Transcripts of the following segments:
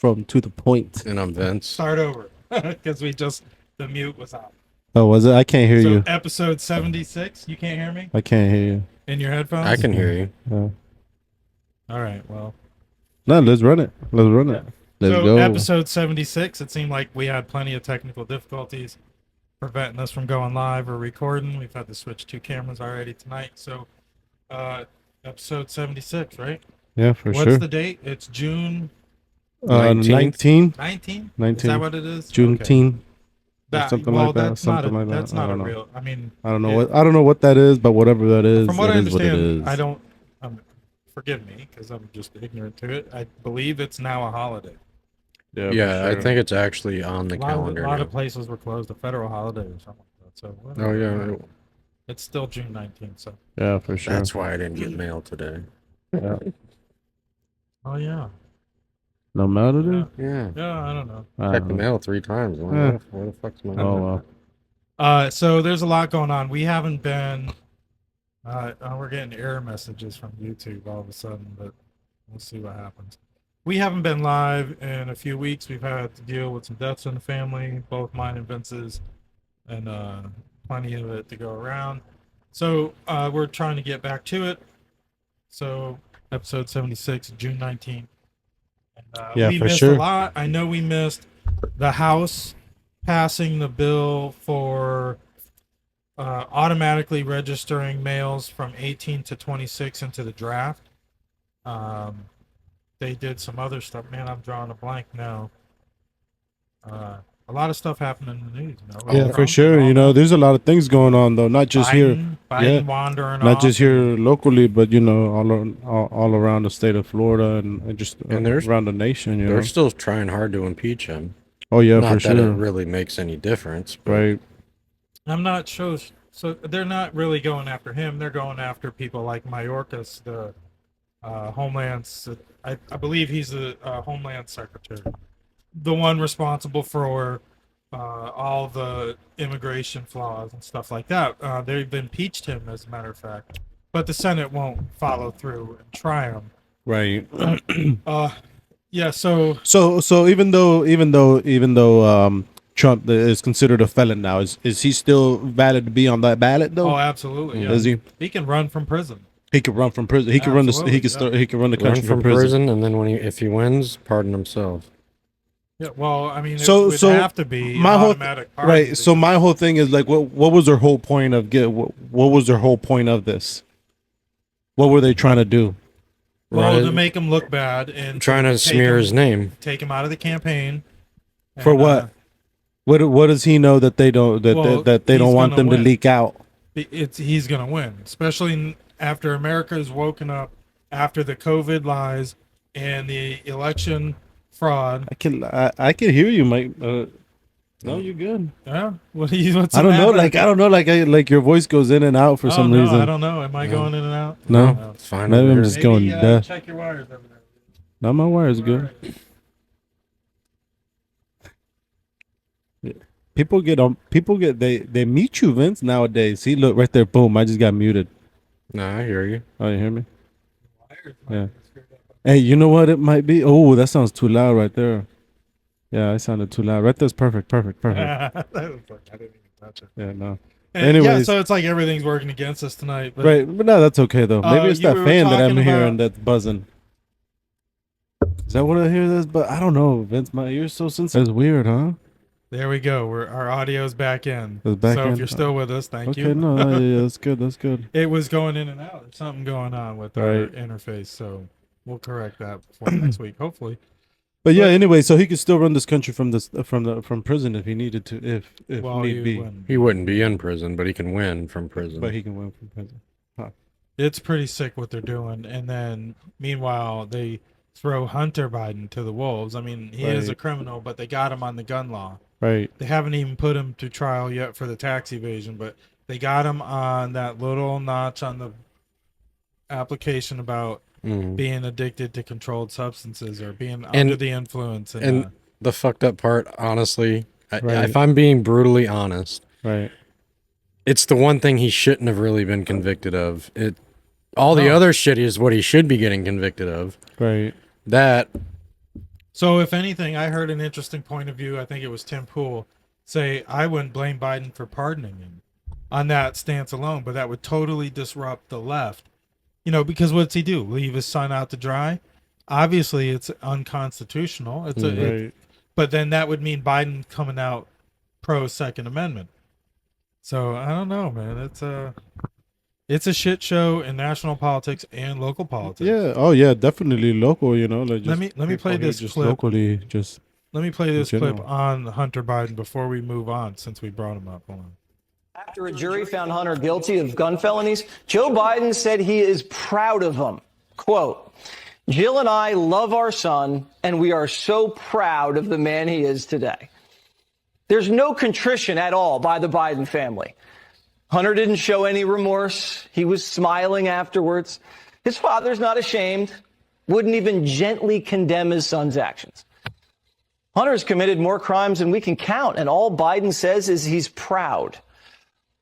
from To The Point. And I'm Vince. Start over because the mute was on. Oh, was it? I can't hear So you. episode 76, you can't hear me I can't hear you. in your headphones? I can hear you. All right, well. No, let's run it. Let's run it. Let's So go. episode 76, it seemed like we had plenty of technical difficulties preventing us from going live or recording. We've had to switch 2 cameras already tonight. So episode 76, right? Yeah, for What's sure. the date? It's June 19? 19th? 19. Is that what it is? Juneteenth. That, Something well, like that. that's Something not like that. That's not I a don't know. real. I mean, I don't know I don't know what that is, but whatever that is, from what that I is what it understand, is. I don't. Forgive me because I'm just ignorant to it. I believe it's now a holiday. Yeah, Yeah, for I sure. think it's actually on the A lot calendar of now. places were closed, a federal holiday or something like that. So Oh yeah, it's still June 19th. So Yeah, for sure. that's why I didn't get mail today. Yeah. oh yeah, No matter yeah, Yeah, yeah. I don't know. checked the mail 3 times. Yeah. Where the fuck's my Oh mail? well. So there's a lot going on. We haven't been. We're getting error messages from YouTube all of a sudden, but we'll see what happens. We haven't been live in a few weeks. We've had to deal with some deaths in the family, both mine and Vince's, and plenty of it to go around. So we're trying to get back to it. So episode 76, June 19th. And, Yeah, we for missed sure. a lot. I know we missed the House passing the bill for automatically registering males from 18 to 26 into the draft. They did some other stuff. Man, I'm drawing a blank now. A lot of stuff happened in the news. You know, Yeah, with for Trump sure. and all You know, that. there's a lot of things going on though, not just here, Biden wandering not off just and- here locally, but you know, all around the state of Florida and just And there's- around the nation. You know. They're still trying hard to impeach him. Oh yeah, Not for that it sure. really makes any difference. But Right. I'm not sure. So they're not really going after him. They're going after people like Mayorkas, the I believe he's the Homeland Secretary, the one responsible for all the immigration flaws and stuff like that. They've impeached him, as a matter of fact, but the Senate won't follow through and try him. Right. Yeah. So So even though Trump is considered a felon now, is he still valid to be on that ballot though? absolutely. Yeah. Is he? He can run from prison. He could run from prison. He could run the. Absolutely, He could yeah. start. He could run the run country from from prison. and then if he wins, pardon himself. Yeah. Well, I mean, So- it would so have to be my an whole- automatic pardon Right. So my whole thing is like, what was their whole point of what was their whole point of this? What were they trying to do? Well, Right. to make him look bad and Trying to take smear him- his name. take him out of the campaign. For And, what? What does he know that they don't that they he's don't want gonna them to win. leak out? He's gonna win, especially after America's woken up after the COVID lies and the election fraud. I can hear you, Mike. No, you're good. Yeah, what's the I don't know. matter? Like your voice goes in and out for some no, reason. I don't know. Am I going in and out? No. It's fine. Maybe over I'm here. just going deaf. Check your wires over there. No, my wire is good. People get they meet you, Vince, nowadays. See, look right there, boom, I just got muted. Nah, I hear you. Oh, you hear me? Wires Yeah. might be screwed up. Hey, you know what it might be? Oh, that sounds too loud right there. Yeah, I sounded too loud. Right there's perfect. That was like, I didn't even touch it. Yeah, no. And, Anyways. so it's like everything's working against us tonight. But Right, but no, that's okay though. Maybe it's you that were fan that I'm talking hearing about- that's buzzing. Is that what I hear? This, but I don't know, Vince. My ears so sensitive. That's weird, huh? There we go. Our audio's back in. It's back so in. if you're still with us, thank Okay, you. no, yeah, that's good. That's good. It was going in and out. There's something going on with our Right. interface, so we'll correct that before next week, hopefully. But yeah, But- anyway, so he could still run this country from prison if he needed to, if Well, need you be. wouldn't. He wouldn't be in prison, but he can win from prison. But he can win from prison. It's pretty sick what they're doing. And then, meanwhile, they throw Hunter Biden to the wolves. I mean, he is a Right. criminal, but they got him on the gun law. Right. They haven't even put him to trial yet for the tax evasion, but they got him on that little notch on the application about Mhm. being addicted to controlled substances or being And- under the influence. and the fucked up part, honestly, Right. if I'm being brutally honest, Right. it's the one thing he shouldn't have really been convicted of. All the No. other shit is what he should be getting convicted of. Right. That So, if anything, I heard an interesting point of view. I think it was Tim Pool say, I wouldn't blame Biden for pardoning him on that stance alone, but that would totally disrupt the left. Because what's he do? Leave his son out to dry? Obviously, it's unconstitutional. Right. But then that would mean Biden coming out pro Second Amendment. So I don't know, man. It's a shit show in national politics and local politics. Yeah. Oh yeah, definitely local. Like Let me play this just clip. locally. Just Let me play this general. clip on Hunter Biden before we move on, since we brought him up. Hold on. After a jury found Hunter guilty of gun felonies, Joe Biden said he is proud of him. Quote, Jill and I love our son, and we are so proud of the man he is today. There's no contrition at all by the Biden family. Hunter didn't show any remorse. He was smiling afterwards. His father's not ashamed, wouldn't even gently condemn his son's actions. Hunter's committed more crimes than we can count, and all Biden says is he's proud.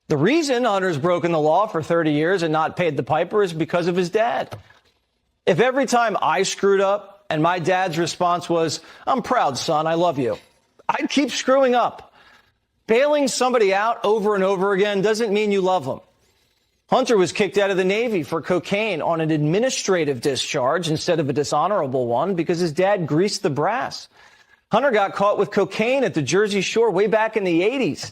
The reason Hunter's broken the law for 30 years and not paid the piper is because of his dad. If every time I screwed up and my dad's response was, I'm proud, son, I love you, I'd keep screwing up. Bailing somebody out over and over again doesn't mean you love them. Hunter was kicked out of the Navy for cocaine on an administrative discharge instead of a dishonorable one because his dad greased the brass. Hunter got caught with cocaine at the Jersey Shore way back in the 80s,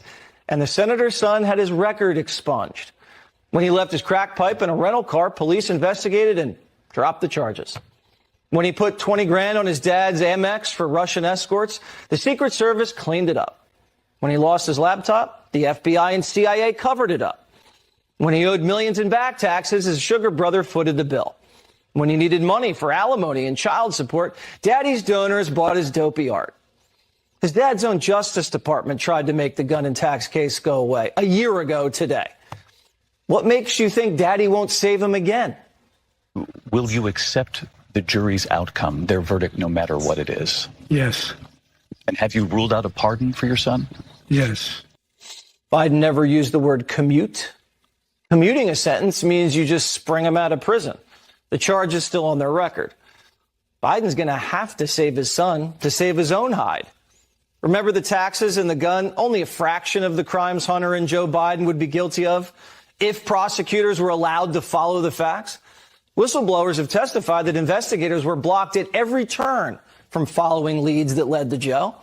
and the senator's son had his record expunged. When he left his crack pipe in a rental car, police investigated and dropped the charges. When he put 20 grand on his dad's Amex for Russian escorts, the Secret Service cleaned it up. When he lost his laptop, the FBI and CIA covered it up. When he owed millions in back taxes, his sugar brother footed the bill. When he needed money for alimony and child support, daddy's donors bought his dopey art. His dad's own Justice Department tried to make the gun and tax case go away a year ago today. What makes you think daddy won't save him again? Will you accept the jury's outcome, their verdict, no matter what it is? Yes. And have you ruled out a pardon for your son? Yes. Biden never used the word commute. Commuting a sentence means you just spring him out of prison. The charge is still on their record. Biden's going to have to save his son to save his own hide. Remember the taxes and the gun? Only a fraction of the crimes Hunter and Joe Biden would be guilty of if prosecutors were allowed to follow the facts. Whistleblowers have testified that investigators were blocked at every turn from following leads that led to Joe.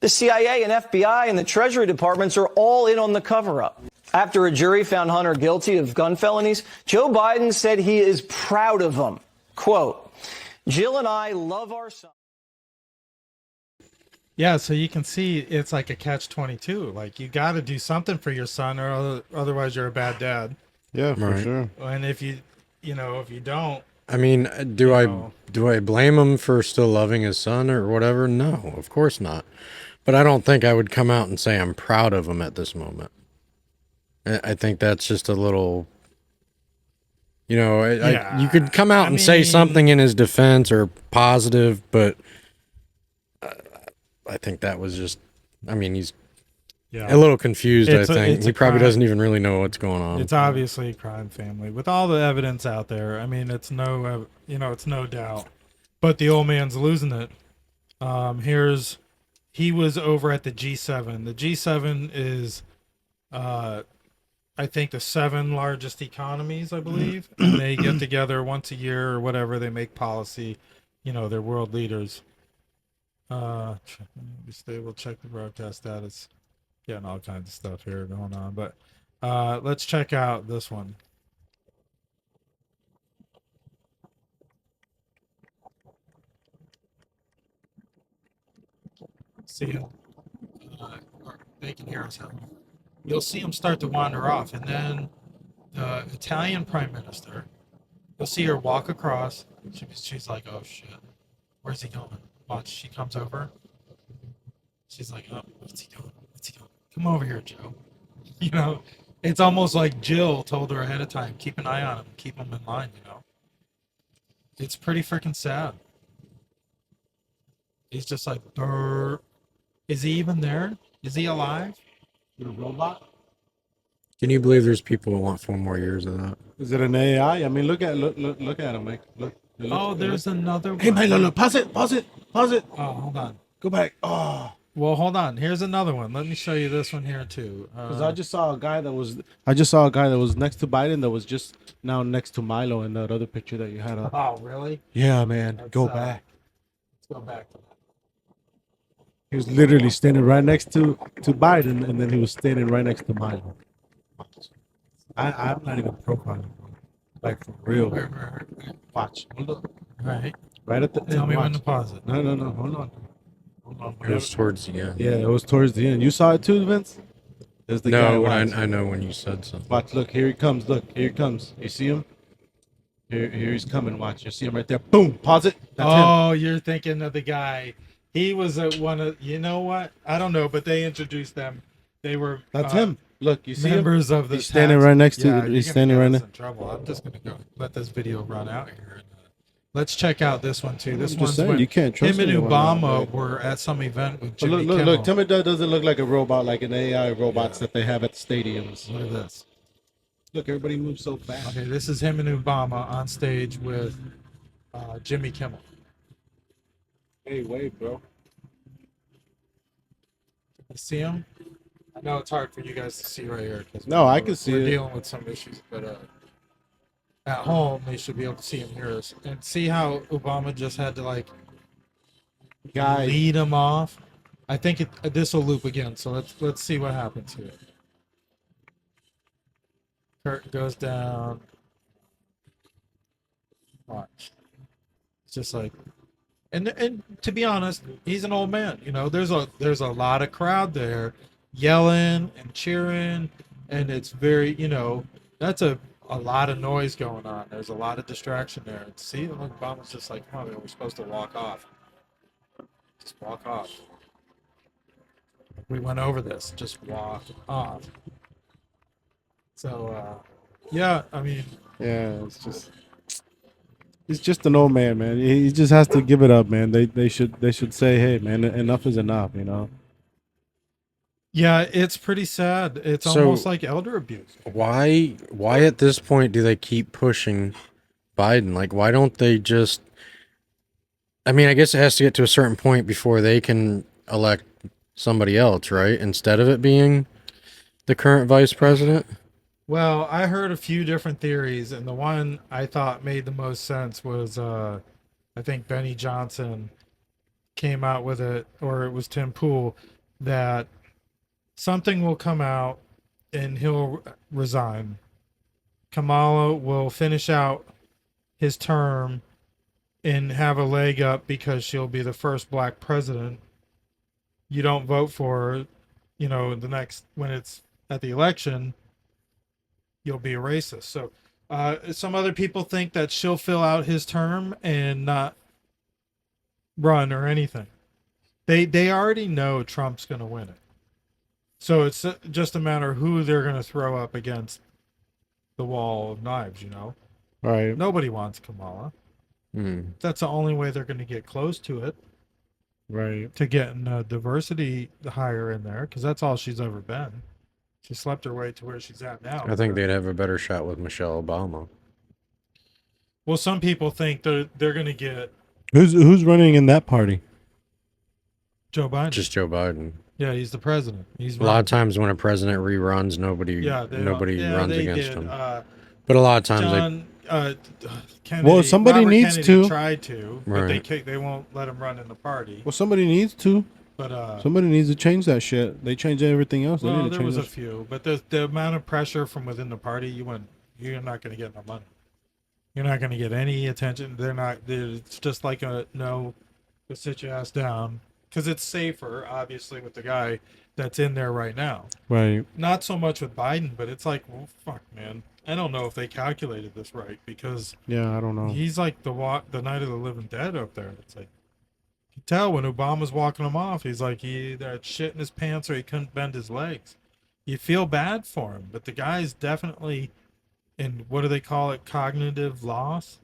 The CIA and FBI and the Treasury Departments are all in on the cover-up. After a jury found Hunter guilty of gun felonies, Joe Biden said he is proud of him. Quote, Jill and I love our son. Yeah, so you can see it's like a catch-22. Like, you got to do something for your son, or otherwise you're a bad dad. yeah, for Right. sure. And if you don't, I mean, do know. I blame him for still loving his son or whatever? No, of course not. But I don't think I would come out and say I'm proud of him at this moment. I think that's just a little, Yeah, you could come out I and say mean- something in his defense or positive, but I think that was just, I mean, he's yeah, a little confused. It's I a- think it's he a probably crime. doesn't even really know what's going on. it's obviously a crime family with all the evidence out there. I mean, it's it's no doubt. But the old man's losing it. He was over at the G7. The G7 is, I think, the 7 largest economies, I believe. And they get together once a year or whatever. They make policy. They're world leaders. Be stable. Check the broadcast status. Getting all kinds of stuff here going on, but let's check out this one. See him. Or they can hear us. You'll see him start to wander off, and then the Italian prime minister. You'll see her walk across. She's like, "Oh shit, where's he going?" Watch, she comes over. She's like, "Oh, what's he doing? What's he doing? Come over here, Joe." It's almost like Jill told her ahead of time, keep an eye on him, keep him in line, It's pretty freaking sad. He's just like, "Brr." Is he even there? Is he alive? The robot? Can you believe there's people who want 4 more years of that? Is it an AI? I mean, look at him, Mike. Look. Oh, there's another one. Hey, Mike, look, pause it. Pause it. Oh, hold on. Go back. Oh, Well, hold on. Here's another one. Let me show you this one here too. because I just saw a guy that was next to Biden that was just now next to Milo in that other picture that you had up. Oh, really? Yeah, man. Let's, Go uh, back. Let's go back to that. He was literally standing right next to Biden, and then he was standing right next to Milo. I'm not even profiling, like for real. Watch. Hold on. Right. Right at the end. Tell me when to Watch. pause it. No. Hold on. Hold on. It was towards the end. Yeah, it was towards the end. You saw it too, Vince? There's the guy. No, but Watch. I know when you said something. Watch, look, here he comes. Look, here he comes. You see him? Here he's coming. Watch. You see him right there. Boom. Pause it. That's him. Oh, you're thinking of the guy. He was one of, you know what? I don't know, but they introduced them. They were That's him. Look, you see him? members of the He's standing tax- right next to. Yeah, He's you're standing gonna right get us next. in trouble. I'm just gonna go let this video run out here. Let's check out this one too. This I'm just one's saying, when you can't trust him and anyone Obama nowadays. were at some event with But Jimmy look, Kimmel. Tell me that doesn't look like a robot, like an AI robots that they have at the stadiums. Look at this. Look, everybody moves so fast. Okay, this is him and Obama on stage with Jimmy Kimmel. Hey, wait, bro. You see him? I know it's hard for you guys to see right here. No, I can see we're it. dealing with some issues, but at home they should be able to see and hear us. And see how Obama just had to like Guy, lead him off. I think this will loop again. So let's see what happens here. Curtain goes down. Watch. It's just like, and to be honest, he's an old man. You know, there's a lot of crowd there, yelling and cheering, and it's very, you know, that's a lot of noise going on. There's a lot of distraction there. See, look, Obama's just like, come on, man, we're supposed to walk off. Just walk off. We went over this. Just walk off. So, yeah, I mean, yeah, he's just an old man, man. He just has to give it up, man. They should say, hey, man, enough is enough, you know. yeah, it's pretty sad. It's So- almost like elder abuse. Why at this point do they keep pushing Biden? Like, why don't they just, I mean, I guess it has to get to a certain point before they can elect somebody else, right? Instead of it being the current vice president. Well, I heard a few different theories, and the one I thought made the most sense was I think Benny Johnson came out with it, or it was Tim Pool, that something will come out and he'll resign. Kamala will finish out his term and have a leg up because she'll be the first black president. You don't vote for her, you know, the next, when it's at the election, you'll be a racist. So some other people think that she'll fill out his term and not run or anything. They already know Trump's going to win it. So it's just a matter of who they're going to throw up against the wall of knives, you know. Right. Nobody wants Kamala. Hmm. That's the only way they're going to get close to it, Right. to getting diversity higher in there, because that's all she's ever been. She slept her way to where she's at now. I think they'd have a better shot with Michelle Obama. Well, some people think they're going to get Who's running in that party? Joe Biden. Just Joe Biden. Yeah, he's the president. He's A lot of times when a president reruns, nobody nobody runs they against did. him. But a lot of times John Kennedy, Well, somebody Robert needs Kennedy to. tried to, but Right. they won't let him run in the party. Well, somebody needs to. But Somebody needs to change that shit. They changed everything else. They well, need to there change was a that. few, but the amount of pressure from within the party, you're not going to get no money. You're not going to get any attention. It's just like a no, go sit your ass down, because it's safer, obviously, with the guy that's in there right now. Right. Not so much with Biden, but it's like, well, fuck, man. I don't know if they calculated this right, because Yeah, I don't know. he's like the night of the living dead up there. It's like, you can tell when Obama's walking him off, he's like, he either had shit in his pants or he couldn't bend his legs. You feel bad for him, but the guy's definitely in, what do they call it, cognitive loss.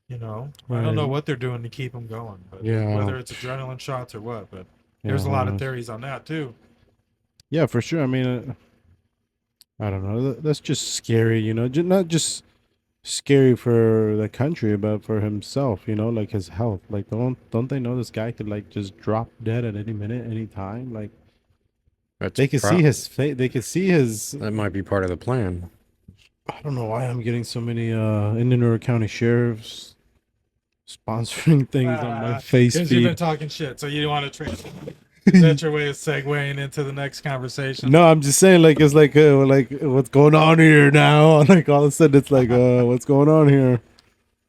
You know, I don't know Right. what they're doing to keep him going, but Yeah. whether it's adrenaline shots or what. But there's a lot of theories on that too. Yeah, for sure. I mean, I don't know. That's just scary, you know. Not just scary for the country, but for himself, like his health. Like, don't they know this guy could like just drop dead at any minute, any time? Like, That's they could see his face. They could see his. that might be part of the plan. I don't know why I'm getting so many Indian River County sheriffs sponsoring things on my face Because you've been feed. talking shit, so you want to transition. Is that your way of segueing into the next conversation? No, I'm just saying, like, it's like what's going on here now? Like, all of a sudden, it's like, what's going on here?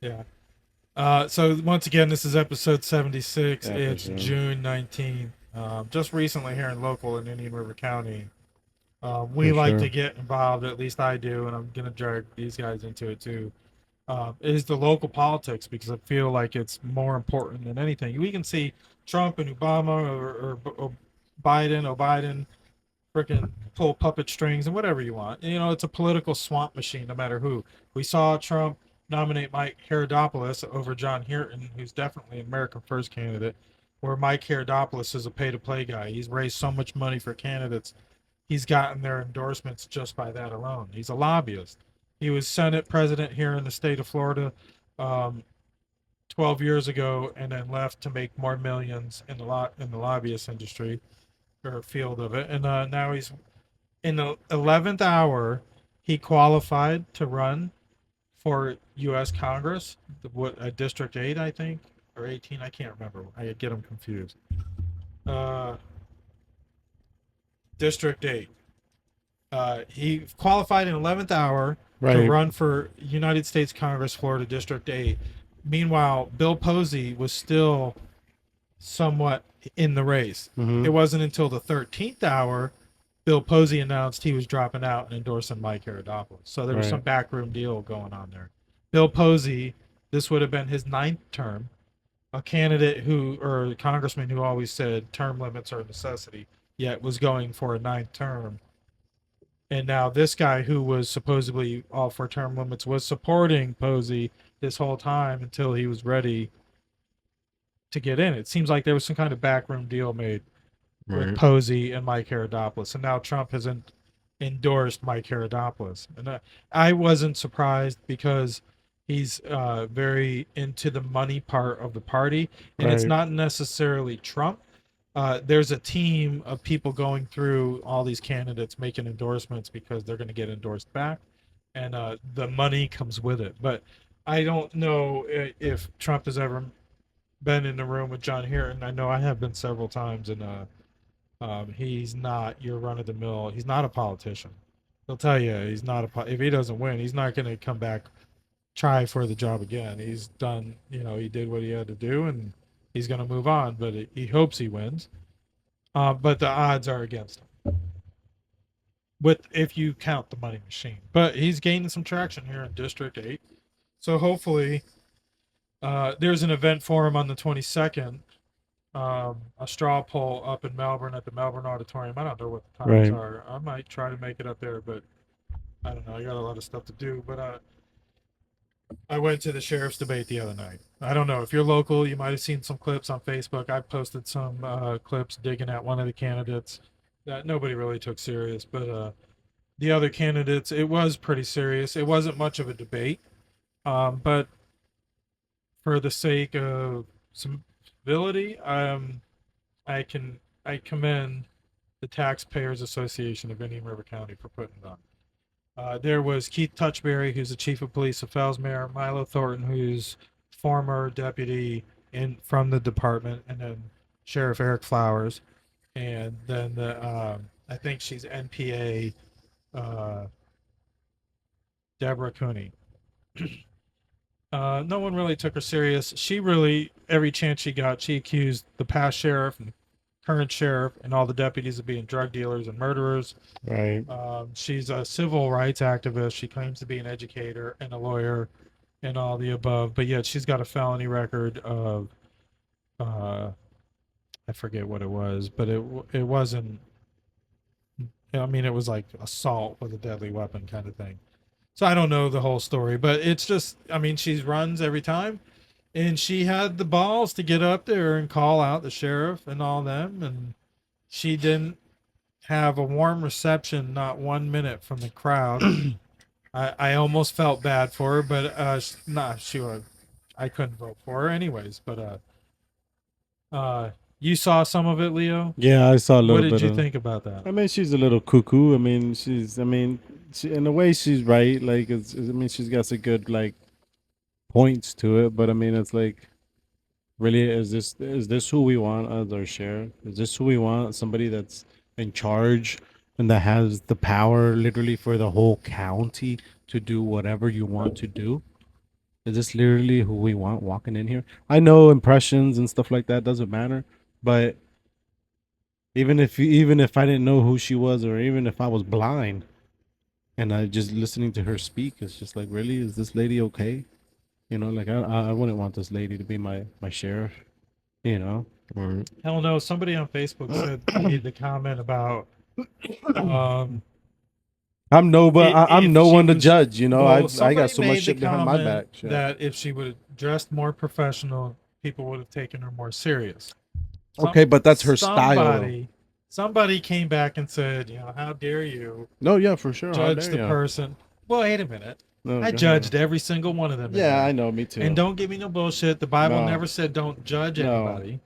Yeah. So once again, this is episode 76. It's Episode. June 19th. Just recently here in local in Indian River County, we For like sure. to get involved, at least I do, and I'm going to drag these guys into it too, is the local politics, because I feel like it's more important than anything. We can see Trump and Obama or Biden, freaking pull puppet strings and whatever you want. It's a political swamp machine, no matter who. We saw Trump nominate Mike Herodopoulos over John Hearton, who's definitely an American First candidate, where Mike Herodopoulos is a pay-to-play guy. He's raised so much money for candidates. He's gotten their endorsements just by that alone. He's a lobbyist. He was Senate president here in the state of Florida 12 years ago, and then left to make more millions in the lobbyist industry or field of it. And now he's in the 11th hour. He qualified to run for U.S. Congress, District 8, I think, or 18. I can't remember. I get them confused. District 8. He qualified in 11th hour to Right. run for United States Congress, Florida District 8. Meanwhile, Bill Posey was still somewhat in the race. Mhm. It wasn't until the 13th hour Bill Posey announced he was dropping out and endorsing Mike Herodopoulos. So there was Right. some backroom deal going on there. Bill Posey, this would have been his 9th term, a candidate or a congressman who always said term limits are a necessity, yet was going for a 9th term. And now this guy who was supposedly all for term limits was supporting Posey this whole time until he was ready to get in. It seems like there was some kind of backroom deal made with Right. Posey and Mike Herodopoulos, and now Trump has endorsed Mike Herodopoulos, and I wasn't surprised because he's very into the money part of the party, and it's Right. not necessarily Trump. There's a team of people going through all these candidates making endorsements because they're going to get endorsed back, and the money comes with it. But I don't know if Trump has ever been in the room with John Hearton. I know I have been several times, and he's not your run of the mill. He's not a politician. He'll tell you he's not if he doesn't win, he's not going to come back, try for the job again. He's done. He did what he had to do, and he's going to move on. But he hopes he wins. But the odds are against him. If you count the money machine, but he's gaining some traction here in District 8. So hopefully, there's an event for him on the 22nd. A straw poll up in Melbourne at the Melbourne Auditorium. I don't know what the times Right. are. I might try to make it up there, but I don't know. I got a lot of stuff to do. But I went to the sheriff's debate the other night. I don't know if you're local. You might have seen some clips on Facebook. I posted some clips digging at one of the candidates that nobody really took serious, but the other candidates, it was pretty serious. It wasn't much of a debate, but for the sake of some civility, I commend the Taxpayers Association of Indian River County for putting it on. There was Keith Touchberry, who's the chief of police of Fellsmere, Milo Thornton, who's former deputy from the department, and then Sheriff Eric Flowers, and then I think she's NPA Deborah Cooney. No one really took her serious. She really, every chance she got, she accused the past sheriff and current sheriff and all the deputies of being drug dealers and murderers. Right. She's a civil rights activist. She claims to be an educator and a lawyer and all the above, but yet she's got a felony record of, I forget what it was, but it wasn't, I mean, it was like assault with a deadly weapon kind of thing. So I don't know the whole story, but it's just, I mean, she runs every time, and she had the balls to get up there and call out the sheriff and all them, and she didn't have a warm reception, not 1 minute from the crowd. I almost felt bad for her, but I couldn't vote for her anyways. But you saw some of it, Leo. Yeah, I saw a little What bit did you of. think about that? I mean, she's a little cuckoo. I mean, in a way, she's right. Like, I mean, she's got some good like points to it. But I mean, it's like, really, is this who we want as our sheriff? Is this who we want? Somebody that's in charge and that has the power, literally, for the whole county to do whatever you want to do? Is this literally who we want walking in here? I know impressions and stuff like that doesn't matter, but even if I didn't know who she was, or even if I was blind and I just listening to her speak, it's just like, really, is this lady okay? Like I wouldn't want this lady to be my sheriff. You know, Right. Hell no. Somebody on Facebook said made the comment about um I'm if no she one to was- judge. well, I somebody got so made much the shit behind my comment back. Shit. that if she would have dressed more professional, people would have taken her more serious. Okay, but that's her style, though. Somebody came back and said, how dare you No, yeah, for sure. How judge dare the ya. person? Well, wait a minute. No, I go ahead. judged every single one of them. in Yeah, there. I know. Me too. And don't give me no bullshit. The Bible No. never said don't judge No. anybody.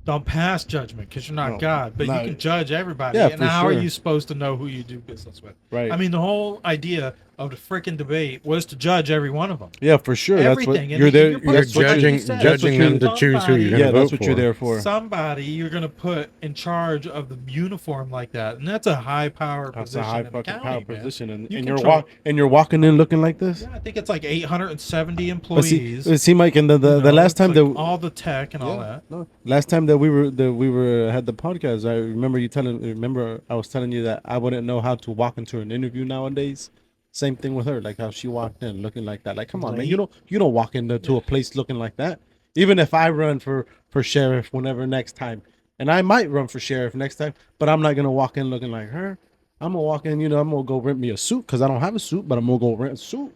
Don't pass judgment because you're not No. God, but No. you can judge everybody. Yeah, and for how are sure. you supposed to know who you do business with? Right. I mean, the whole idea of the freaking debate was to judge every one of them. Yeah, for sure. That's what Everything. And you're there. you're You're That's what judging said. judging them to you're- choose who you're going to Yeah, vote that's what for. you're there for. Somebody you're going to put in charge of the uniform like that, and that's a high power That's position. a high in the fucking county, power man. position, and You you're control- walking in looking like this. Yeah, I think it's like 870 But employees. see, Mike, and the you know, last it's time like that all the tech and all Yeah, that. no. Last time that we were had the podcast, I remember I was telling you that I wouldn't know how to walk into an interview nowadays. Same thing with her, like how she walked in looking like that. Like, come on, man, you don't walk into a place looking like that. Even if I run for sheriff whenever next time, and I might run for sheriff next time, but I'm not gonna walk in looking like her. I'm gonna walk in, I'm gonna go rent me a suit because I don't have a suit, but I'm gonna go rent a suit.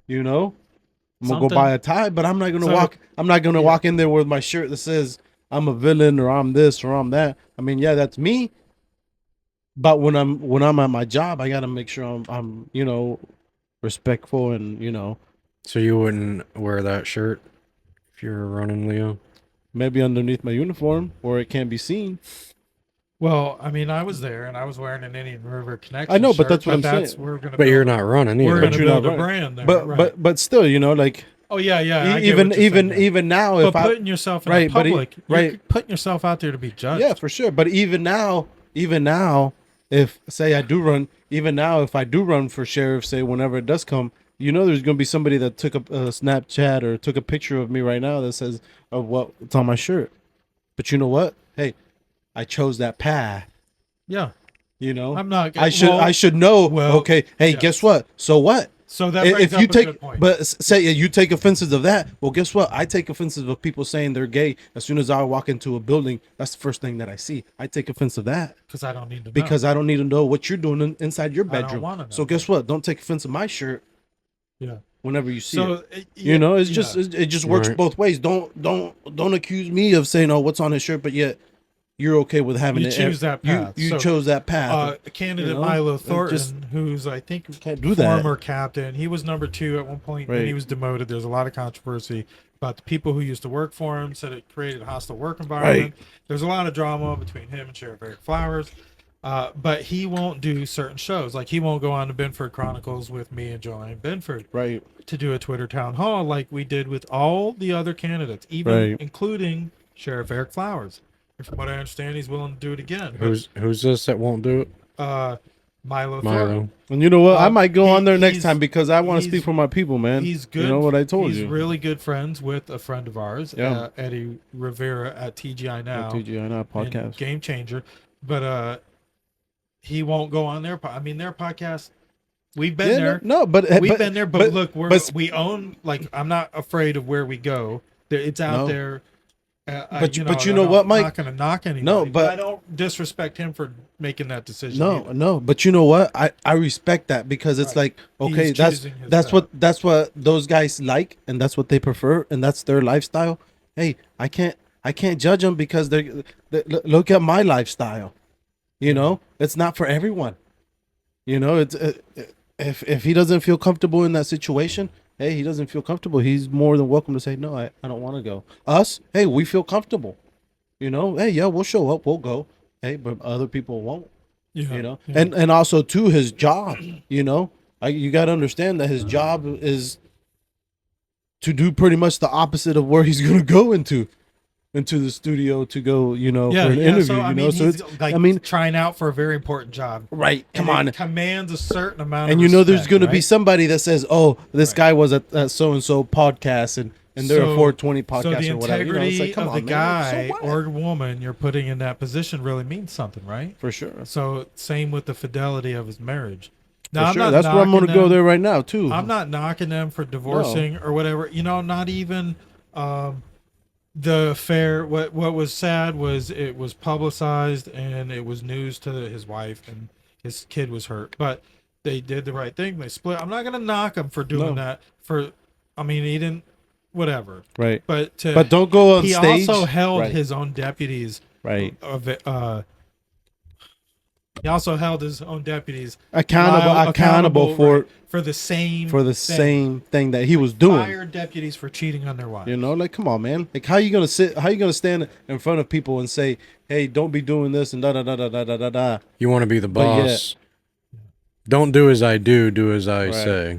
I'm gonna go Something- buy a tie, but I'm not gonna So- walk. I'm not gonna walk in there with my shirt that says I'm a villain or I'm this or I'm that. I mean, yeah, that's me. But when I'm at my job, I gotta make sure I'm respectful and So you wouldn't wear that shirt if you were running, Leo? maybe underneath my uniform where it can't be seen. Well, I mean, I was there and I was wearing an Indian River Connection. I know, but shirt, that's what I'm saying. We're gonna. But you're build- not running We're either. going But to you're build not a running. brand there. But right. but still, like Oh yeah, yeah. I get even what you're even saying. even now, But if I putting yourself in right, but public, you're right. putting yourself out there to be judged. yeah, for sure. But even now, if say I do run, even now, if I do run for sheriff, say whenever it does come, there's gonna be somebody that took a Snapchat or took a picture of me right now that says of what's on my shirt. But you know what? Hey, I chose that path. yeah. I'm not. I should know. well, okay. Hey, yes. guess what? So what? So that brings If up you a take, good point. but say you take offenses of that, well, guess what? I take offenses of people saying they're gay. As soon as I walk into a building, that's the first thing that I see. I take offense of that because I don't need to know. because I don't need to know what you're doing inside your I don't bedroom. wanna know. So guess what? Don't take offense of my shirt yeah. whenever you see So it. yeah, It's yeah. just it just works Right. both ways. Don't accuse me of saying, "Oh, what's on his shirt," but yet you're okay with having You it. choose that path. You So, chose that path. candidate you know, Milo it Thornton, just who's I think can't do that. former captain. He was number 2 at one point when Right. he was demoted. There's a lot of controversy about the people who used to work for him. Said it created a hostile work environment. There's a lot of drama between him and Sheriff Eric Flowers. But he won't do certain shows. Like he won't go on to Benford Chronicles with me and Joanne Benford Right. to do a Twitter town hall like we did with all the other candidates, even Right. including Sheriff Eric Flowers. And from what I understand, he's willing to do it again. But, Who's this that won't do it? Milo Thornton. Milo. And you know what? I might go he- on there next he's- time because I want to he's- speak for my people, man. He's good. You know what I told he's you. really good friends with a friend of ours, Yeah. Eddie Rivera at TGI Now. TGI Now and podcast. Game Changer. But he won't go on their their podcast. We've been there. No, but We've been there, but look, but- we own. Like, I'm not afraid of where we go. It's out No. there. But you know what, Mike? I'm not going to knock anybody. No, but- I don't disrespect him for making that decision. No, either. no, but you know what? I respect that because it's Right. like, okay, He's that's choosing his that's path. what those guys like and that's what they prefer and that's their lifestyle. Hey, I can't judge them because look at my lifestyle. It's not for everyone. It's if he doesn't feel comfortable in that situation, hey, he doesn't feel comfortable. He's more than welcome to say, no, I don't want to go. Us, hey, we feel comfortable. You know, hey, yeah, we'll show up, we'll go. Hey, but other people won't. Yeah, You know, yeah. and also too his job. You know, you got to understand that his job is to do pretty much the opposite of where he's going to go into the studio to go. You know, Yeah, for an yeah. interview. So I you mean, know, so he's it's like I mean, trying out for a very important job. right? Come And it on. commands a certain amount. And of you know, there's respect, going to be right? somebody that says, "Oh, this Right. guy was at so and so podcast, and they're a 420 podcast so the or whatever." You know, integrity it's like, come of on, the man. guy So what? or woman you're putting in that position really means something, right? For sure. So same with the fidelity of his marriage. Now, For I'm sure. not That's where I'm going to knocking go them- there right now too. I'm not knocking them for divorcing or whatever. You know, not even the affair. What was sad was it was publicized and it was news to his wife, and his kid was hurt. But they did the right thing. They split. I'm not gonna knock him for doing No. that. I mean, he didn't. Whatever. Right. But But don't go on he stage. also held Right. his own deputies. Right. He also held his own deputies Accountable for for the same the thing. same thing that he was doing. Fired deputies for cheating on their wives. You know, like, come on, man. Like, how you gonna stand in front of people and say, "Hey, don't be doing this," and da da da da da da da da. You want to be the But boss. Don't do as I do, do as I Right. say.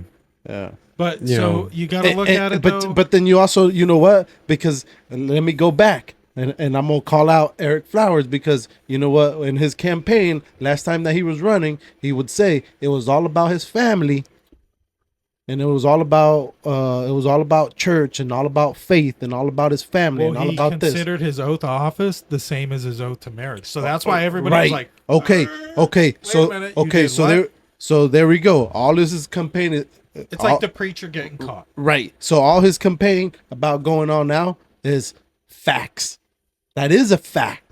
Yeah. But You so know. you got to look at it but though. but then you also, you know what? Because let me go back. And I'm gonna call out Eric Flowers, because you know what? In his campaign last time that he was running, he would say it was all about his family, and it was all about church and all about faith and all about his family and well, all he about this. considered his oath of office the same as his oath to marriage. So that's why everybody Right. was like, okay, a minute, you did what?" there we go. All this is campaign. it's like the preacher getting caught. Right. So all his campaign about going on now is facts. That is a fact.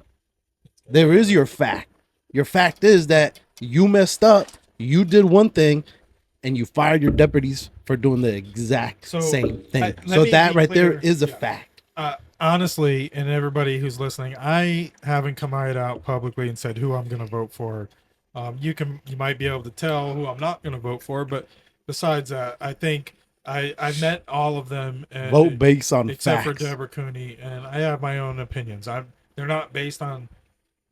There is your fact. Your fact is that you messed up. You did one thing, and you fired your deputies for doing the exact So, same thing. let So me that be right there clear. is a Yeah. fact. Honestly, and everybody who's listening, I haven't come out publicly and said who I'm going to vote for. You might be able to tell who I'm not going to vote for, but besides that, I think I met all of them. And Vote based on except facts. for Deborah Cooney, and I have my own opinions. They're not based on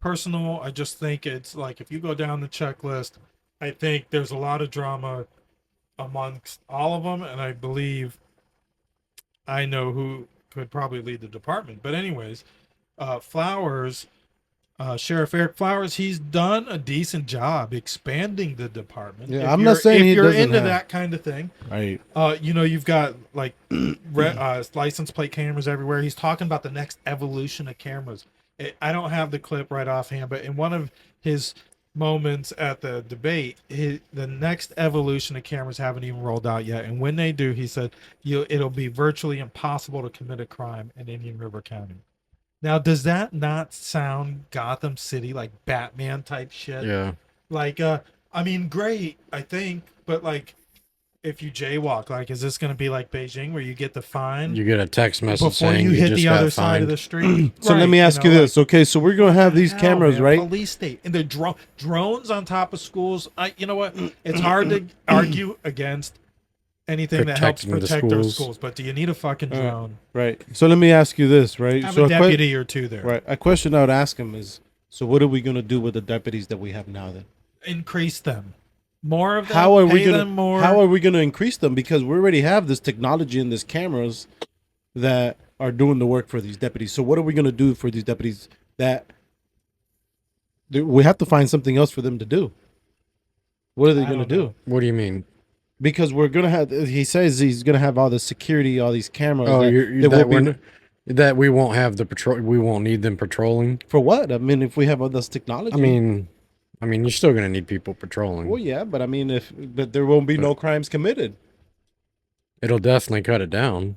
personal. I just think it's like if you go down the checklist, I think there's a lot of drama amongst all of them, and I believe I know who could probably lead the department. But anyways, Flowers, Sheriff Eric Flowers, he's done a decent job expanding the department. Yeah, If I'm not you're- saying if he you're doesn't into have- that kind of thing. Right. You know, you've got like license plate cameras everywhere. He's talking about the next evolution of cameras. I don't have the clip right offhand, but in one of his moments at the debate, the next evolution of cameras haven't even rolled out yet. And when they do, he said, it'll be virtually impossible to commit a crime in Indian River County. Now, does that not sound Gotham City, like Batman type shit? Yeah. Like, I mean, great, I think, but like, if you jaywalk, like, is this going to be like Beijing where you get the fine You get a text message before saying you hit just the got other side of fined. the street? So let Right, me ask you know, this. Okay, so we're gonna have these hell, cameras, man, right? Police state and the drones on top of schools. You know what? It's hard to argue against anything that helps Protecting the protect our schools. schools, but do you need a fucking drone? Right. So let me ask you this, right? Have so a deputy or two there. right. A question I would ask him is, so what are we gonna do with the deputies that we have now then? Increase them. More of them. How are we pay gonna them more. How are we gonna increase them? Because we already have this technology and these cameras that are doing the work for these deputies. So what are we gonna do for these deputies that we have to find something else for them to do? What are they I gonna don't do? know. What do you mean? Because we're gonna have. He says he's gonna have all the security, all these cameras. Oh, that will be that we won't have the patrol. We won't need them patrolling. for what? I mean, if we have all this technology. I mean, you're still gonna need people patrolling. Well, yeah, but I mean, but there won't be no crimes committed. It'll definitely cut it down.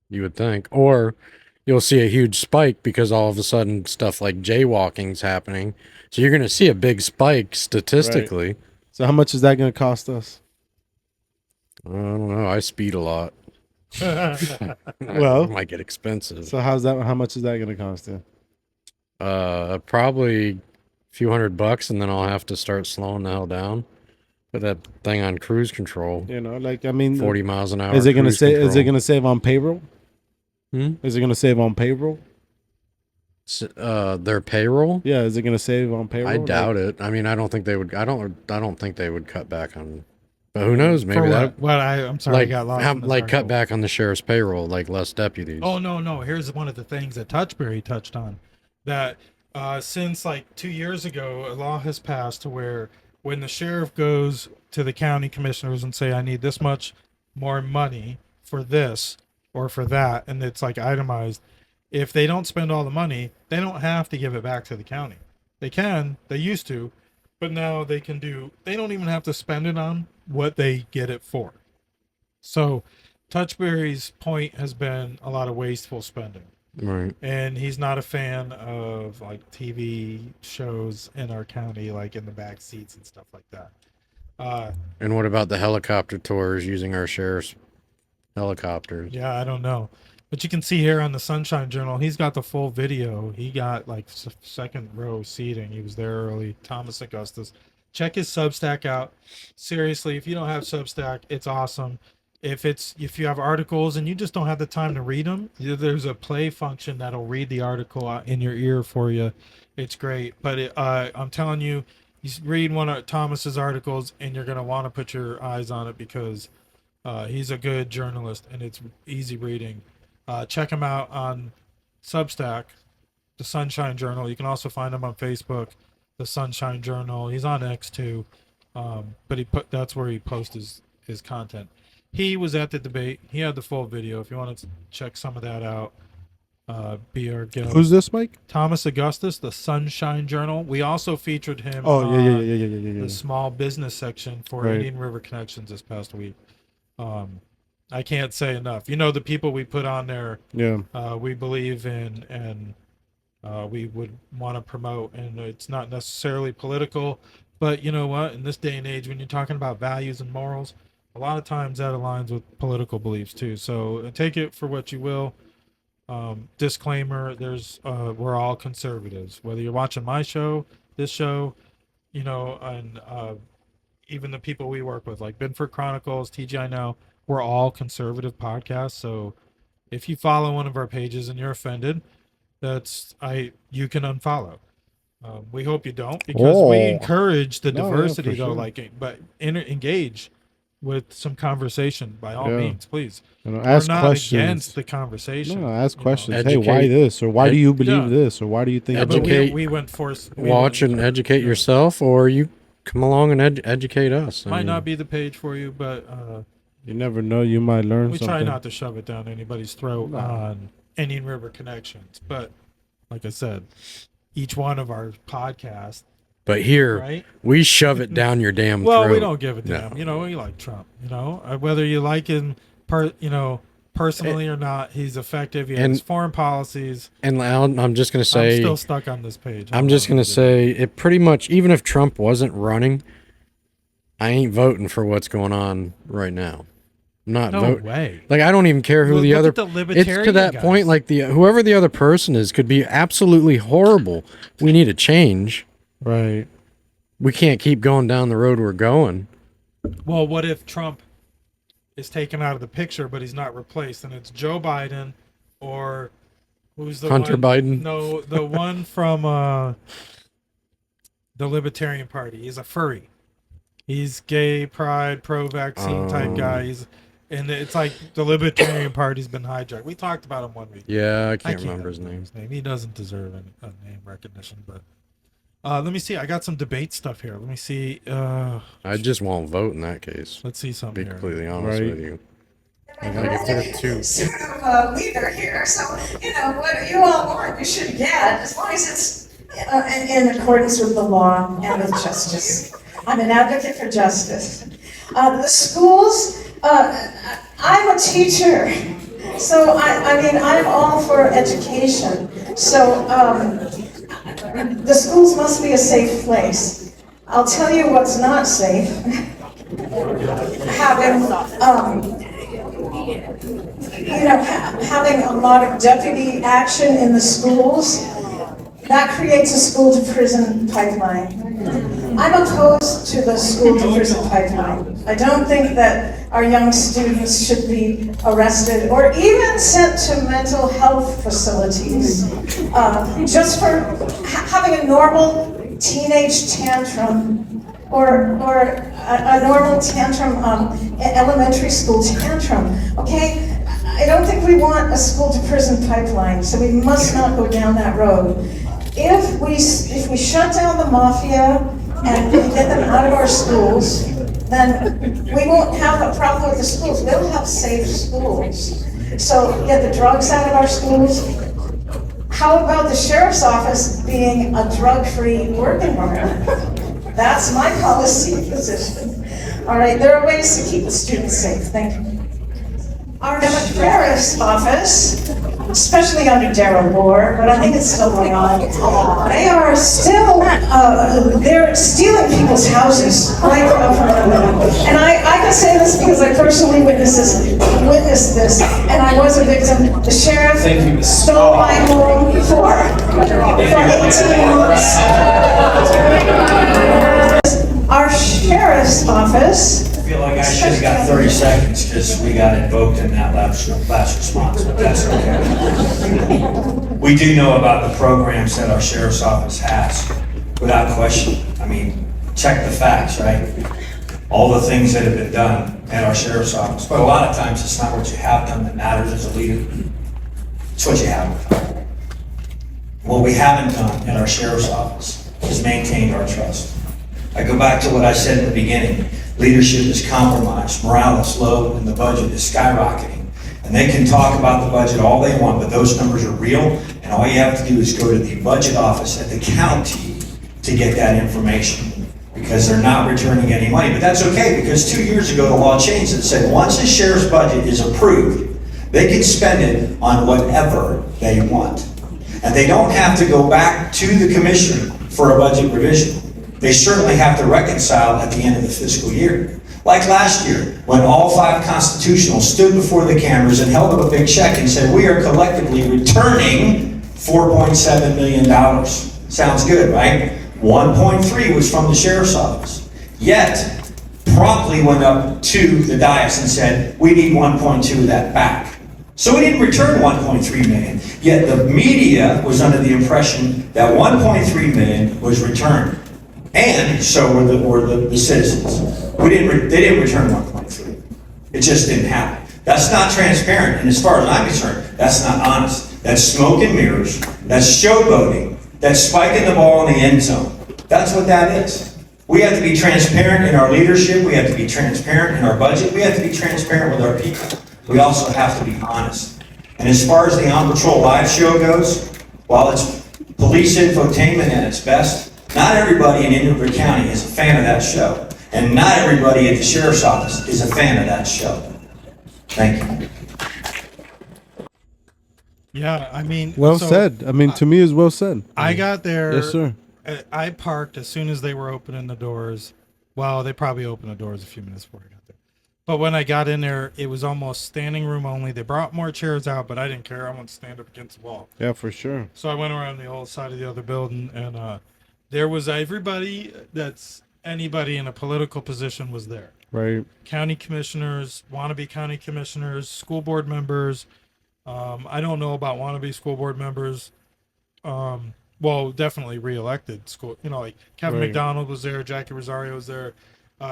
You would think, or you'll see a huge spike because all of a sudden stuff like jaywalking's happening. So you're gonna see a big spike statistically. So how much is that going to cost us? I don't know. I speed a lot. Well, it might get expensive. So how much is that going to cost you? Probably a few $100, and then I'll have to start slowing the hell down. Put that thing on cruise control. You know, like I mean, 40 miles an hour. is it gonna cruise say? Is it control. gonna save on payroll? Hmm? Is it gonna save on payroll? Their payroll? Yeah, is it gonna save on payroll? I doubt it. I mean, I don't think they would. I don't think they would cut back on. But who knows? Maybe For that. what? I'm sorry, I Like, got lost. how, in this like cut article. back on the sheriff's payroll, like less deputies. Oh no! Here's one of the things that Touchberry touched on. That since like 2 years ago, a law has passed to where when the sheriff goes to the county commissioners and say, "I need this much more money for this or for that," and it's like itemized. If they don't spend all the money, they don't have to give it back to the county. They can. They used to, but now they can do. They don't even have to spend it on what they get it for. So, Touchberry's point has been a lot of wasteful spending, Right. and he's not a fan of like TV shows in our county, like in the back seats and stuff like that. And what about the helicopter tours using our sheriff's helicopters? Yeah, I don't know, but you can see here on the Sunshine Journal, he's got the full video. He got like second row seating. He was there early. Thomas Augustus. Check his Substack out. Seriously, if you don't have Substack, it's awesome. If you have articles and you just don't have the time to read them, there's a play function that'll read the article out in your ear for you. It's great. But I'm telling you, you read one of Thomas's articles and you're gonna want to put your eyes on it because he's a good journalist and it's easy reading. Check him out on Substack, the Sunshine Journal. You can also find him on Facebook, the Sunshine Journal. He's on X too, but that's where he posts his content. He was at the debate. He had the full video. If you want to check some of that out, be our guest. Who's this, Mike? Thomas Augustus, the Sunshine Journal. We also featured him Oh on yeah. the small business section for Right. Indian River Connections this past week. I can't say enough. You know, the people we put on there, Yeah. we believe in and we would want to promote, and it's not necessarily political, but you know what, in this day and age when you're talking about values and morals, a lot of times that aligns with political beliefs too. So take it for what you will. Disclaimer, we're all conservatives, whether you're watching my show, this show, you know, and even the people we work with like Binford Chronicles, TGI Now, we're all conservative podcasts. So if you follow one of our pages and you're offended, you can unfollow. We hope you don't, because we encourage the No, yeah, diversity for though, sure. but engage with some conversation by all Yeah. means, please. You know, We're ask not questions. against the conversation. No, ask you know. questions. Hey, why Educate- this? Or why do you believe Yeah. this? Or why do you think Yeah, but Educate- we went for Watch and educate yourself, or you come along and educate us. Might not be the page for you, but You never know. You might learn we something. try not to shove it down anybody's throat No. on Indian River Connections. But like I said, each one of our podcasts, But here, right? we shove it down your damn Well, throat. we don't give a No. damn. You know, we like Trump. You know, whether you like him, personally or not, he's effective. He And- has foreign policies. And I'm just going to I'm say, still stuck on this page. I'm just going to say, it pretty much, even if Trump wasn't running, I ain't voting for what's going on right now. I'm not no voting. way. Like, I don't even care who Look the at other. the It's to libertarian that guys. point, like whoever the other person is could be absolutely horrible. We need a change. Right. We can't keep going down the road we're going. Well, what if Trump is taken out of the picture, but he's not replaced, and it's Joe Biden or who's the Hunter one? Biden? No, the one from the Libertarian Party. He's a furry. He's gay, pride, pro-vaccine type guy. And it's like the Libertarian Party's been hijacked. We talked about him 1 week. Yeah, I I can't remember his name. He doesn't deserve a name recognition, but let me see. I got some debate stuff here. Let me see. I just won't vote in that case. Let's see To something be here. completely honest Right. with you. I'm Like, if there are two- sort of a leader here, so what you all want, you should get, as long as it's in accordance with the law and with justice. I'm an advocate for justice. The schools, I'm a teacher, so I mean I'm all for education. So the schools must be a safe place. I'll tell you what's not safe. Having a lot of deputy action in the schools, that creates a school to prison pipeline. I'm opposed to the school to prison pipeline. I don't think that our young students should be arrested or even sent to mental health facilities just for having a normal teenage tantrum or a normal tantrum, elementary school tantrum, okay? I don't think we want a school to prison pipeline, so we must not go down that road. If we shut down the mafia and get them out of our schools, then we won't have a problem with the schools. We'll have safe schools. So get the drugs out of our schools. How about the sheriff's office being a drug-free work environment? That's my policy position. All right, there are ways to keep the students safe. Thank you. Our sheriff's office, especially under Daryl Moore, but I think it's still going on, they are still, they're stealing people's houses. Right? And I can say this because I personally witnessed this, and I was a victim. The sheriff stole my home for 18 months. Our sheriff's office, I feel like I should have got 30 seconds because we got invoked in that last response, but that's okay. We do know about the programs that our sheriff's office has, without question. I mean, check the facts, right? All the things that have been done at our sheriff's office. But a lot of times it's not what you have done that matters as a leader. It's what you haven't done. What we haven't done at our sheriff's office is maintained our trust. I go back to what I said in the beginning. Leadership is compromised, morale is low, and the budget is skyrocketing. And they can talk about the budget all they want, but those numbers are real, and all you have to do is go to the budget office at the county to get that information, because they're not returning any money. But that's okay, because 2 years ago the law changed and said once the sheriff's budget is approved, they can spend it on whatever they want. And they don't have to go back to the commissioner for a budget revision. They certainly have to reconcile at the end of the fiscal year. Like last year, when all 5 constitutionals stood before the cameras and held up a big check and said, we are collectively returning $4.7 million. Sounds good, right? 1.3 was from the sheriff's office. Yet, promptly went up to the dais and said, we need 1.2 of that back. So we didn't return 1.3 million. Yet the media was under the impression that 1.3 million was returned. And so were the citizens. They didn't return 1.3. It just didn't happen. That's not transparent, and as far as I'm concerned, that's not honest. That's smoke and mirrors. That's showboating. That's spiking the ball in the end zone. That's what that is. We have to be transparent in our leadership. We have to be transparent in our budget. We have to be transparent with our people. We also have to be honest. And as far as the On Patrol live show goes, while it's police infotainment at its best, not everybody in Indian County is a fan of that show. And not everybody at the sheriff's office is a fan of that show. Thank you. Yeah, I mean, Well so said. I mean, to me, is well said. I got there. Yes, sir. I parked as soon as they were opening the doors. Well, they probably opened the doors a few minutes before I got there. But when I got in there, it was almost standing room only. They brought more chairs out, but I didn't care. I wanted to stand up against the wall. Yeah, for sure. So I went around the whole side of the other building, and there was everybody that's anybody in a political position was there. Right. County commissioners, wannabe county commissioners, school board members. I don't know about wannabe school board members. Well, definitely reelected school. You know, like Kevin Right. McDonald was there, Jackie Rosario was there,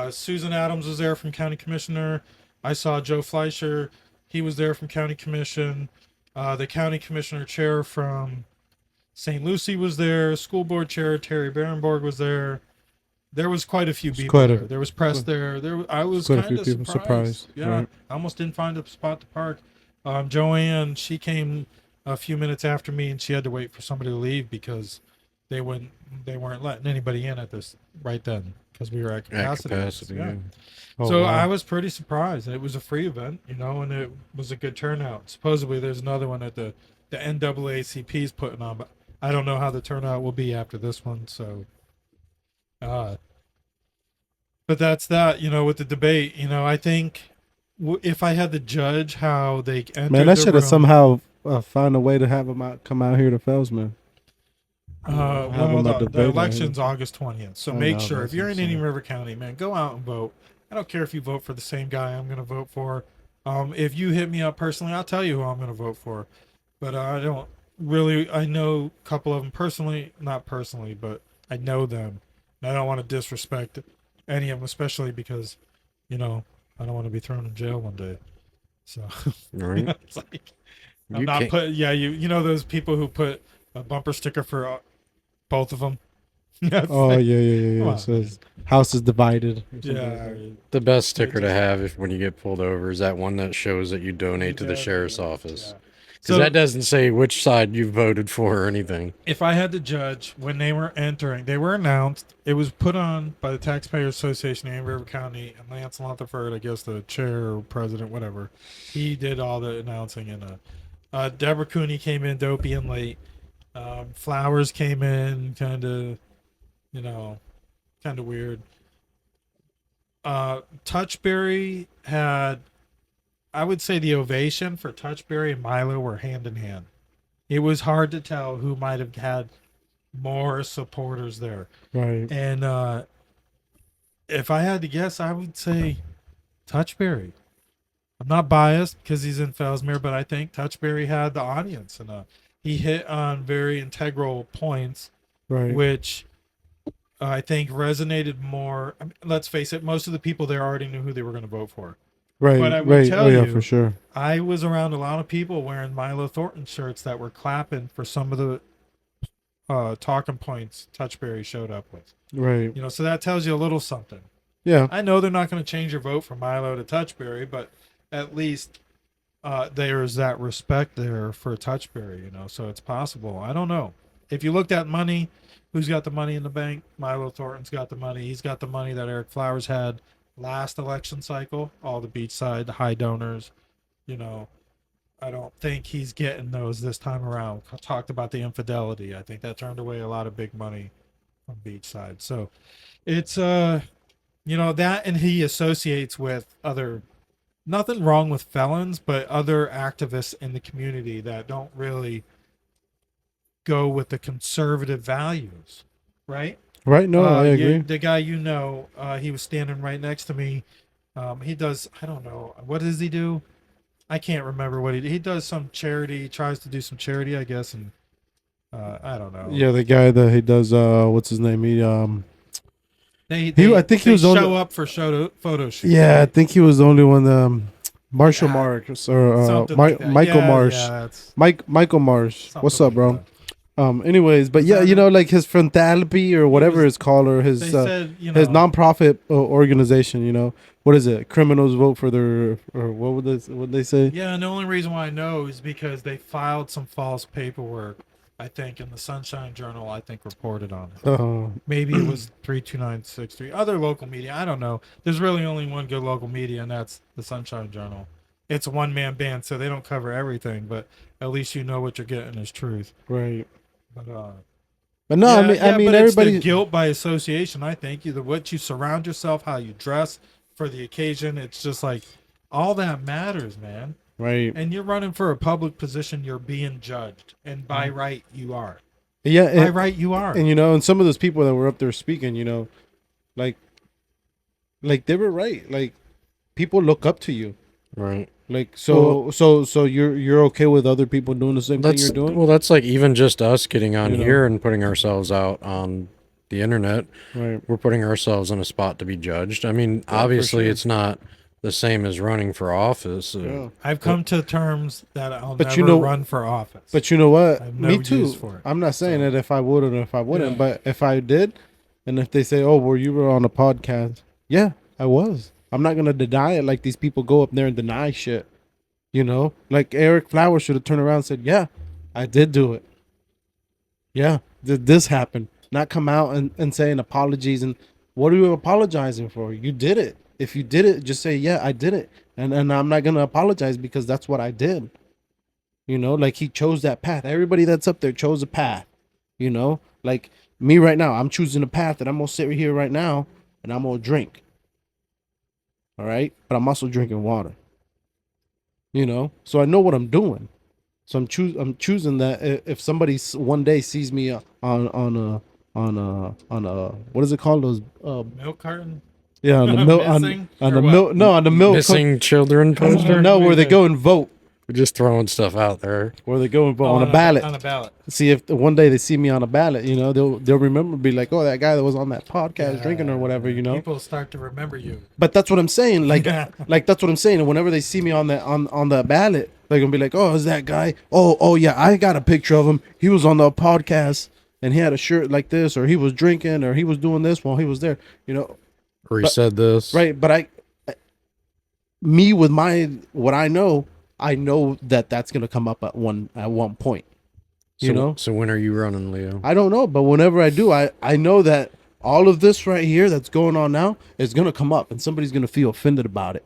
Susan Adams was there from county commissioner. I saw Joe Fleischer, he was there from county commission. The county commissioner chair from St. Lucie was there. School board chair Terry Barenborg was there. There was quite a few people quite a- there. There was press there. I was quite a kind few of people surprised. surprised, Yeah, right. I almost didn't find a spot to park. Joanne, she came a few minutes after me, and she had to wait for somebody to leave because they weren't letting anybody in at this right then because we were at capacity. Yeah. Oh, So wow. I was pretty surprised. It was a free event, you know, and it was a good turnout. Supposedly there's another one that the NAACP is putting on, but I don't know how the turnout will be after this one. So, but that's that, you know, with the debate, you know, I think if I had to judge how they entered Man, I the should have room- somehow found a way to have him come out here to Felsman. have Well, him a the debate on election's it. August 20th. So I make know, sure that's if you're what in I'm Indian saying. River County, man, go out and vote. I don't care if you vote for the same guy I'm going to vote for. If you hit me up personally, I'll tell you who I'm going to vote for. But I don't really. I know a couple of them personally, not personally, but I know them. And I don't want to disrespect any of them, especially because, I don't want to be thrown in jail one day. So Right? it's like I'm You not can't. put. Yeah, you know those people who put a bumper sticker for both of them. Yeah, it's Oh like, yeah, yeah, yeah, come yeah. on, So his house is divided. or something like yeah. that. The best sticker to just- have if when you get pulled over is that one that shows that you donate to the Exactly, sheriff's yeah, office. yeah. Because So that doesn't say which side you voted for or anything. if I had to judge when they were entering, they were announced. It was put on by the Taxpayers Association of Indian River County, and Lance Rutherford, I guess the chair or president, whatever, he did all the announcing. And Deborah Cooney came in dopey and late. Flowers came in kind of, kind of weird. Touchberry had, I would say, the ovation for Touchberry and Milo were hand in hand. It was hard to tell who might have had more supporters there. Right. And if I had to guess, I would say Touchberry. I'm not biased because he's in Fellsmere, but I think Touchberry had the audience, and he hit on very integral points, Right. which I think resonated more. I mean, let's face it, most of the people there already knew who they were going to vote for. Right. but I will right. tell Oh yeah, you- for sure. I was around a lot of people wearing Milo Thornton shirts that were clapping for some of the talking points Touchberry showed up with. Right. So that tells you a little something. Yeah. I know they're not going to change your vote from Milo to Touchberry, but at least there's that respect there for Touchberry, so it's possible. I don't know. If you looked at money, who's got the money in the bank? Milo Thornton's got the money. He's got the money that Eric Flowers had last election cycle, all the beachside, the high donors. I don't think he's getting those this time around. Talked about the infidelity. I think that turned away a lot of big money from beachside. So it's that, and he associates with other, nothing wrong with felons, but other activists in the community that don't really go with the conservative values, right? Right. No, I agree. The guy, he was standing right next to me. He does, I don't know, what does he do? I can't remember what he does. Some charity, he tries to do some charity, I guess, and I don't know. Yeah, the guy that he does. What's his name? They I think he was on show the- up for photo shoots. Yeah, I right? think he was the only one. Marshall Yeah, Marsh or Something like that. Michael Yeah, Marsh. yeah, that's Michael Marsh. something What's up, like bro? that. Anyways, but yeah, that- like his frontality or whatever was- it's called, or They his said, his nonprofit organization. What is it? Criminals vote for their, or what would they say? Yeah, and the only reason why I know is because they filed some false paperwork, I think, in the Sunshine Journal, I think, reported on it. Maybe it was 32963. Other local media, I don't know. There's really only one good local media, and that's the Sunshine Journal. It's a one-man band, so they don't cover everything, but at least you know what you're getting is truth. Right. But But no, I mean, but it's the everybody. guilt by association. I think either what you surround yourself, how you dress for the occasion. It's just like all that matters, man. Right. And you're running for a public position. You're being judged, and by right you are. Yeah. By And, right you are. and some of those people that were up there speaking, like they were right. Like people look up to you. Right. Like so you're okay with other people doing the same thing That's you're doing? well, that's like even just us getting on You know? here and putting ourselves out on the internet. Right. We're putting ourselves in a spot to be judged. I mean, obviously, sure. it's not the same as running for office. Yeah. I've come to terms that I'll But never you know- run for office. But you know what? I have no Me use too. for it. I'm not saying So- that if I would or if I wouldn't, Yeah. but if I did, and if they say, "Oh, well, you were on a podcast," yeah, I was. I'm not gonna deny it. Like these people go up there and deny shit. Like Eric Flowers should have turned around and said, "Yeah, I did do it. Yeah, this happened." Not come out and saying apologies and what are you apologizing for? You did it. If you did it, just say, "Yeah, I did it," and I'm not gonna apologize because that's what I did. Like he chose that path. Everybody that's up there chose a path. Like me right now, I'm choosing a path, and I'm gonna sit here right now and I'm gonna drink. All right, but I'm also drinking water. So I know what I'm doing. So I'm choosing that if somebody one day sees me on a what is it called, those Milk carton. yeah, on the milk Missing? on Or the what? milk no on the milk Missing children poster. no, where they go and vote. We're just throwing stuff out there. Where they go and vote Oh, on a ballot. On a ballot. See if one day they see me on a ballot, you know, they'll remember, be like, oh, that guy that was on that podcast drinking or whatever, you know. People start to remember you. But that's what I'm saying. Like, like that's what I'm saying. And whenever they see me on the on the ballot, they're gonna be like, "Oh, is that guy? Oh, yeah, I got a picture of him. He was on the podcast, and he had a shirt like this, or he was drinking, or he was doing this while he was there." You know, Or he said this. right? But me with my what I know that that's gonna come up at one point. You know, So when are you running, Leo? I don't know, but whenever I do, I know that all of this right here that's going on now is gonna come up, and somebody's gonna feel offended about it,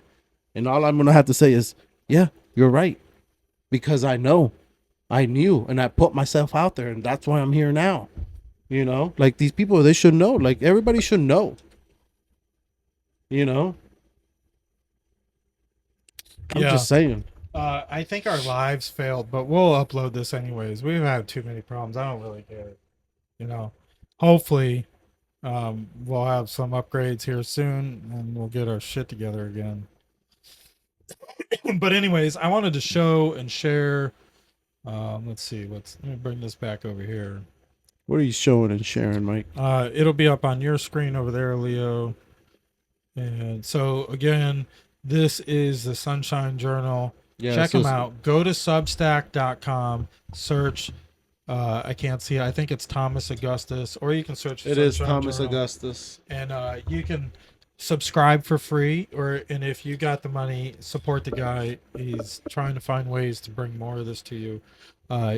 and all I'm gonna have to say is, yeah, you're right, because I knew, and I put myself out there, and that's why I'm here now. You know, like these people, they should know. Like everybody should know. You know, I'm Yeah. just saying. I think our lives failed, but we'll upload this anyways. We've had too many problems. I don't really care. You know, hopefully, we'll have some upgrades here soon, and we'll get our shit together again. But anyways, I wanted to show and share. Let's see. Let me bring this back over here. What are you showing and sharing, Mike? It'll be up on your screen over there, Leo. And so again, this is the Sunshine Journal. Yeah, Check so them out. Go to substack.com, search I can't see it. I think it's Thomas Augustus, or you can search It is Sunshine Thomas Journal. Augustus. And you can subscribe for free, and if you got the money, support the guy. He's trying to find ways to bring more of this to you.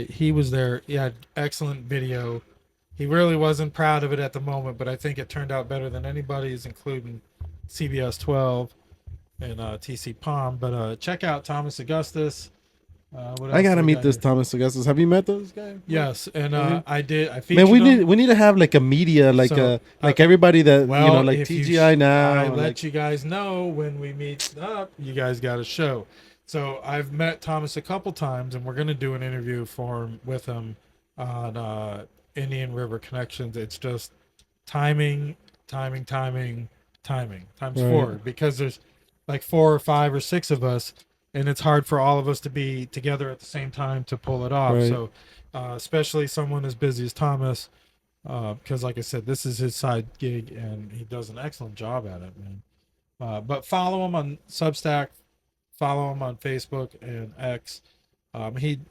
He was there. He had excellent video. He really wasn't proud of it at the moment, but I think it turned out better than anybody's, including CBS 12 and TC Palm. But check out Thomas Augustus. What I else gotta we meet got this here? Thomas Augustus. Have you met this guy? Yes, and Mhm. I did. I featured Man, we him. need to have like a media, like So, like everybody that Well, you know, like if you TGI now. I and, let like, you guys know when we meet up. You guys got a show. So I've met Thomas a couple times, and we're gonna do an interview with him on Indian River Connections. It's just timing times Right. 4, because there's like 4 or 5 or 6 of us, and it's hard for all of us to be together at the same time to pull it off. Right. So especially someone as busy as Thomas, because like I said, this is his side gig, and he does an excellent job at it, man. But follow him on Substack, follow him on Facebook and X.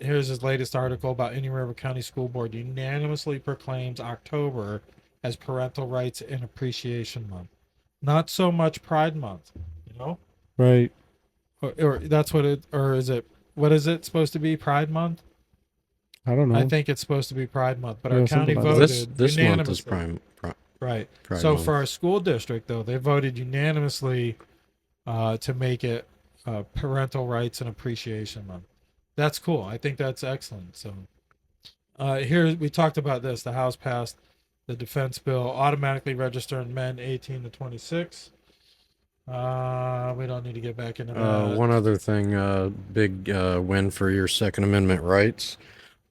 Here's his latest article about Indian River County School Board unanimously proclaims October as Parental Rights and Appreciation Month. Not so much Pride Month, you know? right. Or that's what it, or is it, what is it supposed to be? Pride Month? I don't know. I think it's supposed to be Pride Month, but Yeah, our county something like voted that. This month is unanimously. Right. Pride So Month. for our school district, though, they voted unanimously to make it Parental Rights and Appreciation Month. That's cool. I think that's excellent. So here we talked about this. The House passed the defense bill automatically registering men 18 to 26. We don't need to get back into that. One other thing, big win for your Second Amendment rights.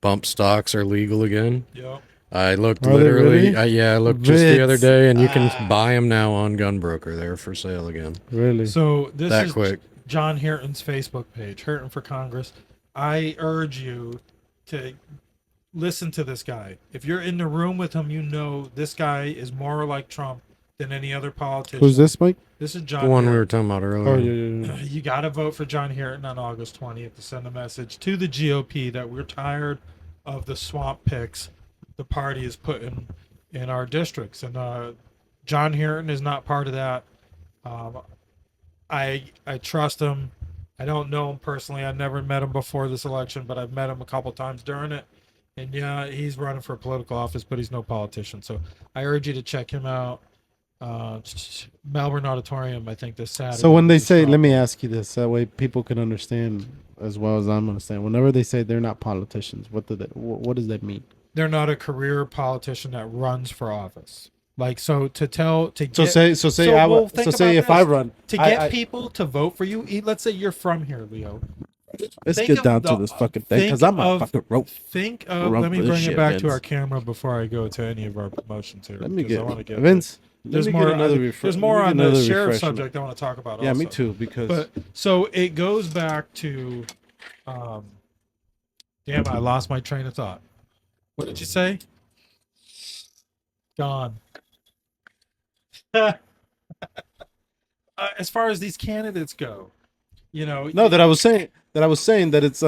Bump stocks are legal again. Yep. I looked Are they literally, really? yeah, I looked just the other Vits. day, and you can buy them now on Gunbroker. They're for sale again. Really. So this That is quick. John Hirton's Facebook page, Hirton for Congress. I urge you to listen to this guy. If you're in the room with him, you know this guy is more like Trump than any other politician. Who's this, Mike? This is John The one we Hirton. were talking about earlier. Oh yeah. You got to vote for John Hirton on August 20th to send a message to the GOP that we're tired of the swamp picks the party is putting in our districts. And John Hirton is not part of that. I trust him. I don't know him personally. I never met him before this election, but I've met him a couple times during it. And yeah, he's running for political office, but he's no politician. So I urge you to check him out. Melbourne Auditorium, I think, this Saturday. So when they is say, strong. let me ask you this, that way people can understand as well as I'm understanding. Whenever they say they're not politicians, what does that mean? They're not a career politician that runs for office. Like, so to get So say well, think if I about run to I- get I- people to vote for you. Let's say you're from here, Leo. Let's Think get of down the- to this fucking thing think because I'm a of- fucking rope. Think of. Run Let me for this bring it shit, back to Vince. our camera before I go to any of our promotions here. Let me because get I want to get Vince. There's let me more. get another There's more on the sheriff refreshment. subject I want to talk about. Yeah, also. me too. Because But so it goes back to, damn, I lost my train of thought. What did you say? Gone. As far as these candidates go, you know, no, that I was saying that it's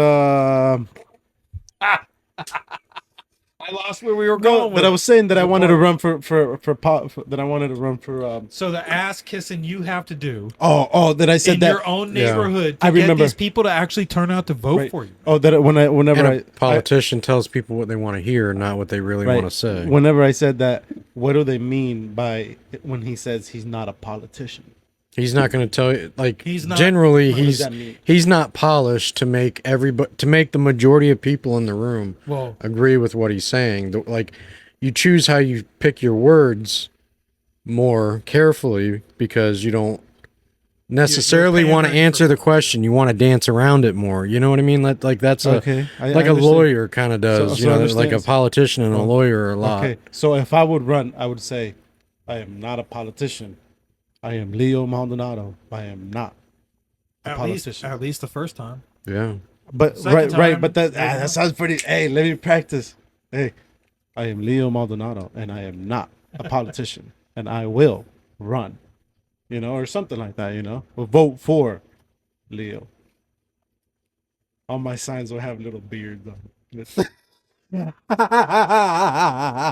I lost where we were no, going. With that I was saying that I the wanted to part- run for that I wanted to run for So the ass kissing you have to do that I said in that your own Yeah. neighborhood to I get remember. these people to actually turn out to vote Right. for you. that whenever And I a politician tells people what they want to hear, not what they really right, want to say. whenever I said that, what do they mean by when he says he's not a politician? He's not going to tell you. Like He's not- generally, What does he's that mean? he's not polished to make the majority of people in the room Well, agree with what he's saying. Like you choose how you pick your words more carefully because you don't necessarily want to pandering answer for- the question. You want to dance around it more. You know what I mean? Like that's Okay, a I like a understand. lawyer kind of does. So you know, I like a understand. politician and a Oh, lawyer a lot. Okay, so if I would run, I would say, I am not a politician. I am Leo Maldonado. I am not a politician. at least the first time. Yeah. But Second right, time, but that maybe that not. sounds pretty. Hey, let me practice. Hey, I am Leo Maldonado, and I am not a politician, and I will run, or something like that, or vote for Leo. All my signs will have little beards on.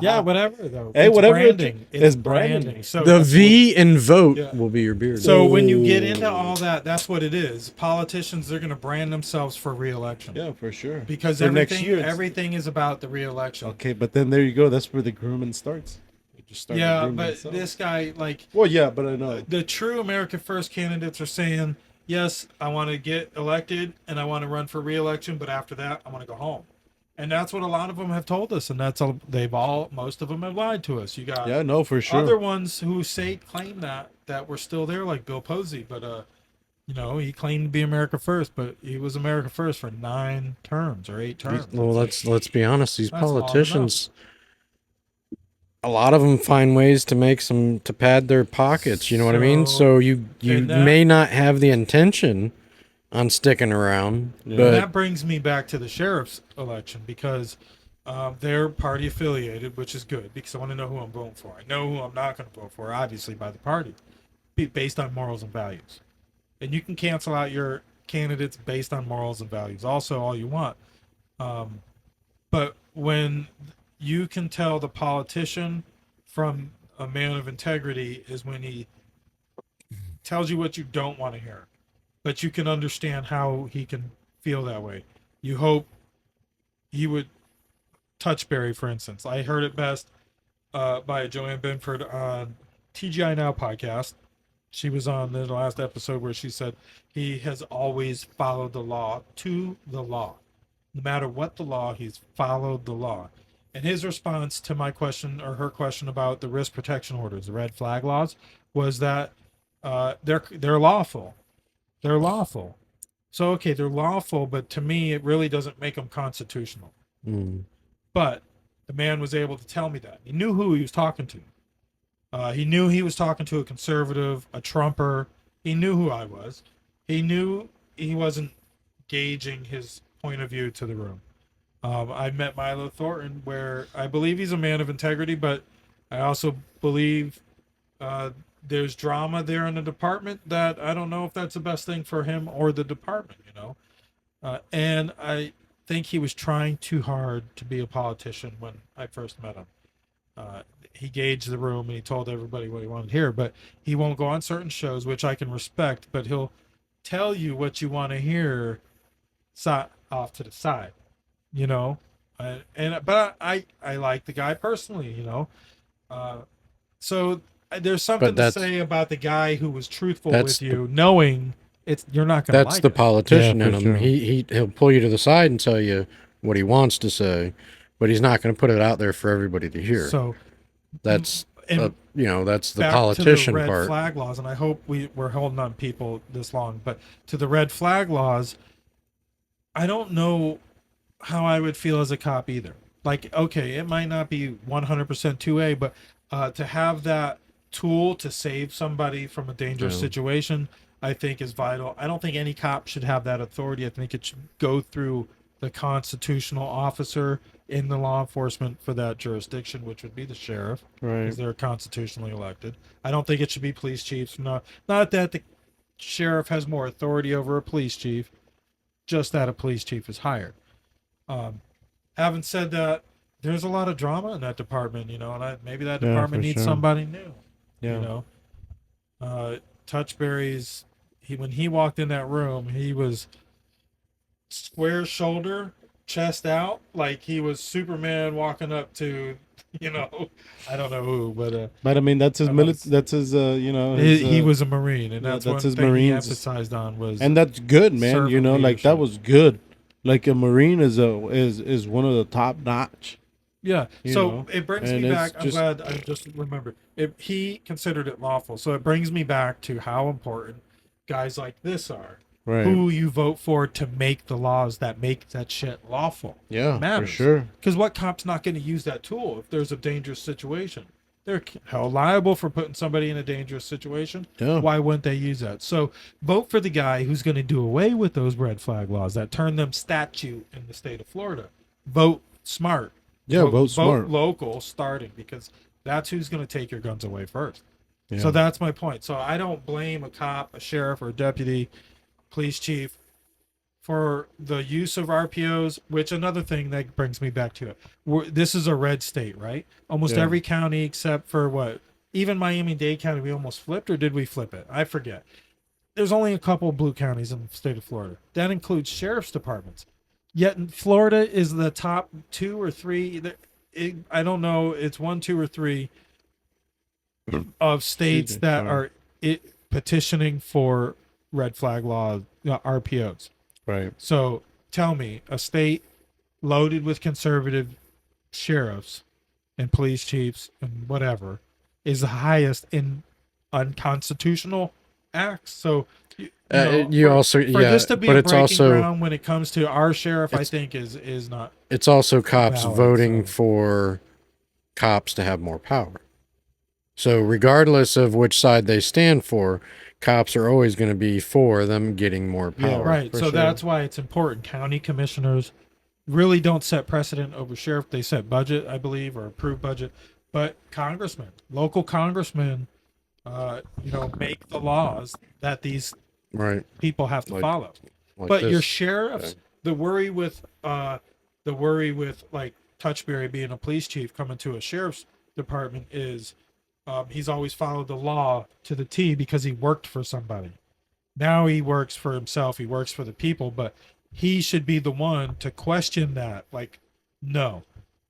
Yeah, whatever though. Hey, It's whatever it- branding. it's branding. So The that's V in vote Yeah. will be your beard. So when you get into all that, that's what it is. Politicians, they're going to brand themselves for re-election. Yeah, for sure. Because For next everything, year, it's- everything is about the re-election. Okay, but then there you go. That's where the grooming starts. You just start the Yeah, grooming but itself. this guy, like, Well, yeah, but I know. the true America First candidates are saying, yes, I want to get elected and I want to run for re-election, but after that, I want to go home. And that's what a lot of them have told us, and most of them have lied to us. You got Yeah, no, for sure. other ones who claim that were still there, like Bill Posey, but he claimed to be America First, but he was America First for 9 terms or 8 terms. Well, let's be honest. These That's long politicians, a lot of them find ways to pad their pockets. You know what I mean? So- So you and that- may not have the intention on sticking around, And but that brings me back to the sheriff's election because they're party affiliated, which is good because I want to know who I'm voting for. I know who I'm not going to vote for, obviously, by the party, based on morals and values. And you can cancel out your candidates based on morals and values, also, all you want. But when you can tell the politician from a man of integrity is when he tells you what you don't want to hear, but you can understand how he can feel that way. You hope he would touch Barry, for instance. I heard it best by Joanne Binford on TGI Now podcast. She was on the last episode where she said he has always followed the law to the law. No matter what the law, he's followed the law. And his response to my question or her question about the risk protection orders, the red flag laws, was that they're lawful. They're lawful. So, okay, they're lawful, but to me, it really doesn't make them constitutional. But the man was able to tell me that. He knew who he was talking to. He knew he was talking to a conservative, a Trumper. He knew who I was. He knew he wasn't gauging his point of view to the room. I met Milo Thornton, where I believe he's a man of integrity, but I also believe there's drama there in the department that I don't know if that's the best thing for him or the department, and I think he was trying too hard to be a politician when I first met him. He gauged the room and he told everybody what he wanted to hear, but he won't go on certain shows, which I can respect, but he'll tell you what you want to hear off to the side, but I like the guy personally, so there's something to say about the guy who was truthful with you, knowing you're not going to that's like the it. politician Yeah, in for him. sure. He'll pull you to the side and tell you what he wants to say, but he's not going to put it out there for everybody to hear. So that's and that's the back politician to the red part. flag laws, and I hope we're holding on people this long, but to the red flag laws, I don't know how I would feel as a cop either. Like, okay, it might not be 100% 2A, but to have that tool to save somebody from a dangerous Yeah. situation, I think is vital. I don't think any cop should have that authority. I think it should go through the constitutional officer in the law enforcement for that jurisdiction, which would be the sheriff, Right. because they're constitutionally elected. I don't think it should be police chiefs. Not that the sheriff has more authority over a police chief, just that a police chief is hired. Having said that, there's a lot of drama in that department, and maybe that Yeah, department for needs sure. somebody new. Yeah. You know, Touchberry's when he walked in that room, he was square shoulder, chest out, like he was Superman walking up to, I don't know who, but But I mean, that's his I'm not- That's his. His, he was a Marine, and yeah, that's that's one his thing he Marines. emphasized on was and that's good, man. servant Like that leadership. was good. Like a Marine is one of the top notch. Yeah. You So know, it brings and me it's back. I'm just- glad I just remembered. He considered it lawful. So it brings me back to how important guys like this are. Right. Who you vote for to make the laws that make that shit lawful. Yeah, matters. for sure. Because what cop's not going to use that tool if there's a dangerous situation? They're held liable for putting somebody in a dangerous situation. Yeah. Why wouldn't they use that? So vote for the guy who's going to do away with those red flag laws that turn them statute in the state of Florida. Vote smart. Yeah, vote smart. Vote local starting, because that's who's going to take your guns away first. Yeah. So that's my point. So I don't blame a cop, a sheriff, or a deputy, police chief for the use of RPOs, which another thing that brings me back to it. This is a red state, right? Almost Yeah. every county except for what? Even Miami-Dade County, we almost flipped, or did we flip it? I forget. There's only a couple of blue counties in the state of Florida. That includes sheriff's departments. Yet in Florida is the top 2 or 3. I don't know. It's 1, 2, or 3 of states me, that sorry. are petitioning for red flag law RPOs. Right. So tell me, a state loaded with conservative sheriffs and police chiefs and whatever is the highest in unconstitutional acts. So You also for yeah, this to be but a it's breaking also ground when it comes to our sheriff, I It's- think is not. it's also cops valid, voting so. for cops to have more power. So regardless of which side they stand for, cops are always going to be for them getting more power. Yeah, Right. for So sure. that's why it's important. County commissioners really don't set precedent over sheriff. They set budget, I believe, or approve budget. But congressmen, local congressmen, make the laws that these Right. people have to Like- follow. Like But your this. sheriffs, the worry with like Touchberry being a police chief coming to a sheriff's department is he's always followed the law to the T because he worked for somebody. Now he works for himself. He works for the people, but he should be the one to question that. Like, no,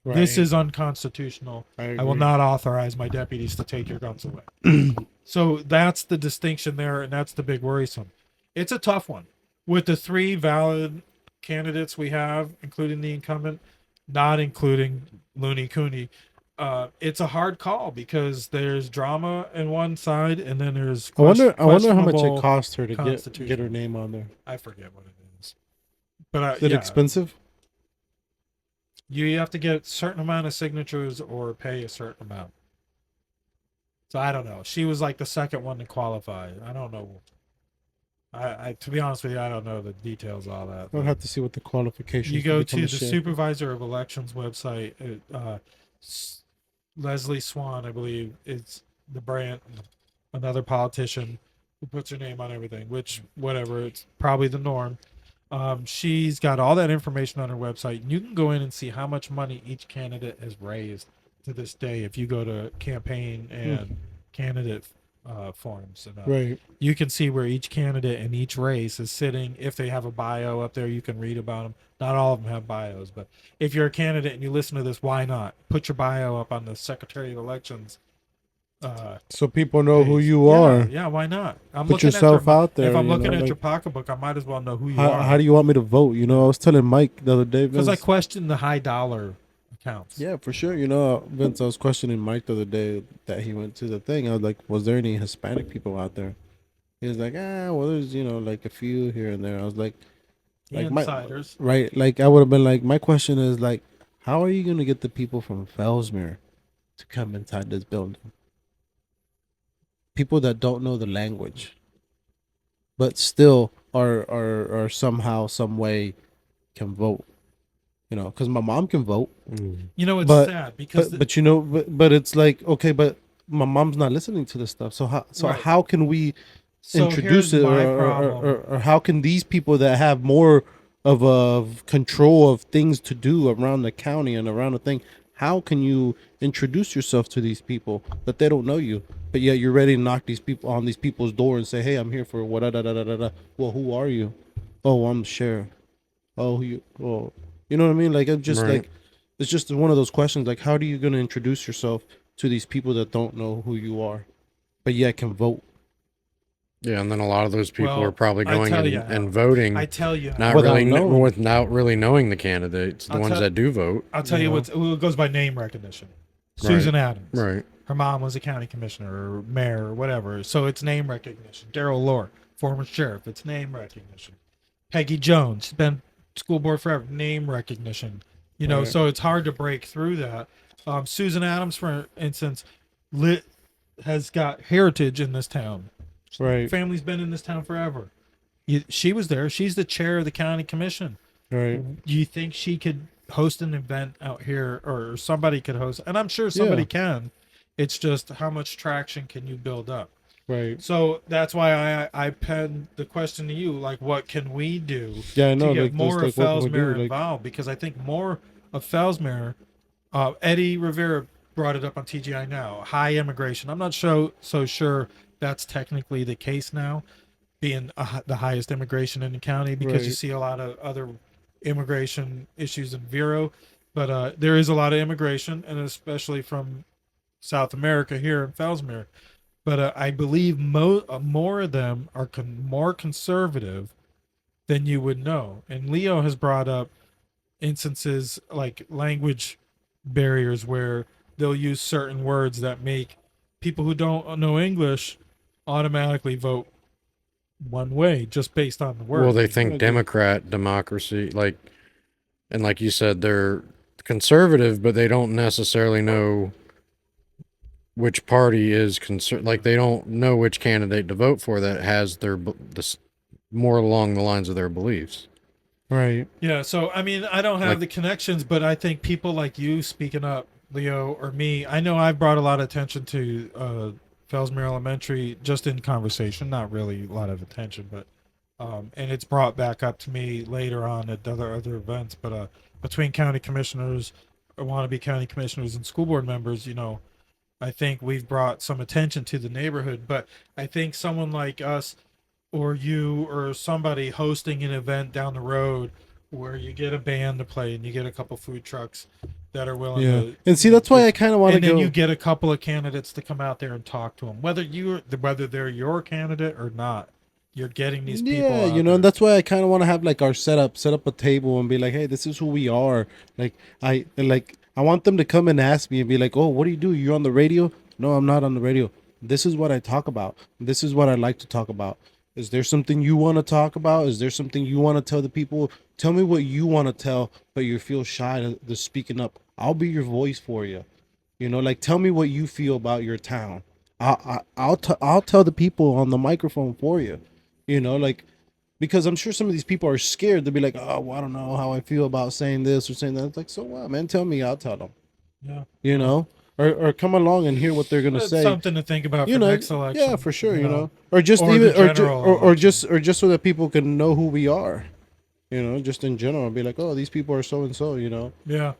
this Right. is unconstitutional. I I will agree. not authorize my deputies to take your guns away. So that's the distinction there, and that's the big worrisome. It's a tough one. With the 3 valid candidates we have, including the incumbent, not including Looney Cooney, it's a hard call because there's drama in one side, and then there's I wonder how much questionable- it cost her to get constitution. her name on there. I forget what it is, but Is it expensive? You have to get a certain amount of signatures or pay a certain amount. So I don't know. She was like the second one to qualify. I don't know. I to be honest with you, I don't know the details of all that. I'll have to see what the qualifications. You go become to a the sheriff. supervisor of elections website. Leslie Swan, I believe, is the brand. Another politician who puts her name on everything. Which, whatever, it's probably the norm. She's got all that information on her website. You can go in and see how much money each candidate has raised to this day. If you go to campaign and candidate forums, and Right. you can see where each candidate in each race is sitting. If they have a bio up there, you can read about them. Not all of them have bios, but if you're a candidate and you listen to this, why not put your bio up on the Secretary of Elections? So people know who page. you Yeah, are. Yeah, why not? I'm Put looking yourself at your, out there. If I'm you looking know, at like, your pocketbook, I might as well know who you how, are. how do you want me to vote? I was telling Mike the other day, Because I Vince. question the high dollar accounts. Yeah, for sure. Vince, I was questioning Mike the other day that he went to the thing. I was like, was there any Hispanic people out there? He was like, well, there's, like a few here and there. I was like, The Like insiders. right? Like I would have been like, my question is like, how are you gonna get the people from Fellsmere to come inside this building? People that don't know the language, but still are somehow, some way can vote. You know, because my mom can vote, You know, it's but sad because but you know, but it's like, okay, but my mom's not listening to this stuff. So Right. how can we so introduce here's it, my problem. or how can these people that have more of control of things to do around the county and around the thing, how can you introduce yourself to these people that they don't know you, but yet you're ready to knock these people on these people's door and say, hey, I'm here for what, da, da, da, da, da, da. Well, who are you? Oh, I'm the sheriff. Oh, you know what I mean? Like, I'm just Right. like, it's just one of those questions. Like, how are you going to introduce yourself to these people that don't know who you are, but yet can vote? Yeah, and then a lot of those people Well, are probably I going tell and, you and how. voting, I tell you, not Without really knowing. without really knowing the candidates, the I'll ones tell- that do vote. I'll tell you you know? what it goes by name recognition. Susan Adams. Right. Her mom was a county commissioner or mayor or whatever, so it's name recognition. Daryl Lohr, former sheriff, it's name recognition. Peggy Jones, been school board forever, name recognition. You know, Right. so it's hard to break through that. Susan Adams, for instance, has got heritage in this town. Right. Family's been in this town forever. She was there. She's the chair of the county commission. Right. Do you think she could host an event out here, or somebody could host? And I'm sure somebody can. It's just how much traction can you build up? Right. So that's why I penned the question to you, like, what can we do Yeah, I know. to get like, more just, of like, what can we do? Fellsmere Like, involved? Because I think more of Fellsmere, Eddie Rivera brought it up on TGI Now, high immigration. I'm not so sure that's technically the case now, being the highest immigration in the county, because you Right. see a lot of other immigration issues in Vero, but there is a lot of immigration, and especially from South America here in Fellsmere. But I believe more of them are more conservative than you would know. And Leo has brought up instances like language barriers where they'll use certain words that make people who don't know English automatically vote one way just based on the word. Well, they think Okay. Democrat democracy, like, and like you said, they're conservative, but they don't necessarily know which party is like they don't know which candidate to vote for that has more along the lines of their beliefs. right. Yeah, so I mean, I don't have Like- the connections, but I think people like you speaking up, Leo, or me, I know I've brought a lot of attention to Fellsmere Elementary just in conversation, not really a lot of attention, but and it's brought back up to me later on at other events. But between county commissioners, or wannabe county commissioners, and school board members, you know, I think we've brought some attention to the neighborhood. But I think someone like us, or you, or somebody hosting an event down the road where you get a band to play and you get a couple food trucks that are willing Yeah. to, And see, that's why I kind of want to and then go. you get a couple of candidates to come out there and talk to them, whether they're your candidate or not. You're getting these people. Yeah, out you know, there. and that's why I kind of want to have like our set up a table and be like, hey, this is who we are. Like I want them to come and ask me and be like, oh, what do you do? You're on the radio? No, I'm not on the radio. This is what I talk about. This is what I like to talk about. Is there something you want to talk about? Is there something you want to tell the people? Tell me what you want to tell, but you feel shy to speaking up. I'll be your voice for you. You know, like tell me what you feel about your town. I'll tell the people on the microphone for you. You know, like because I'm sure some of these people are scared to be like, oh, well, I don't know how I feel about saying this or saying that. It's like, so what, man? Tell me, I'll tell them. Yeah. You know, or come along and hear what they're gonna It's say. something to think about You for know, next election. yeah, for sure. You know, or just Or even, the or, general or just so that people can know who we are. You know, just in general, be like, oh, these people are so and so. You know, Yeah.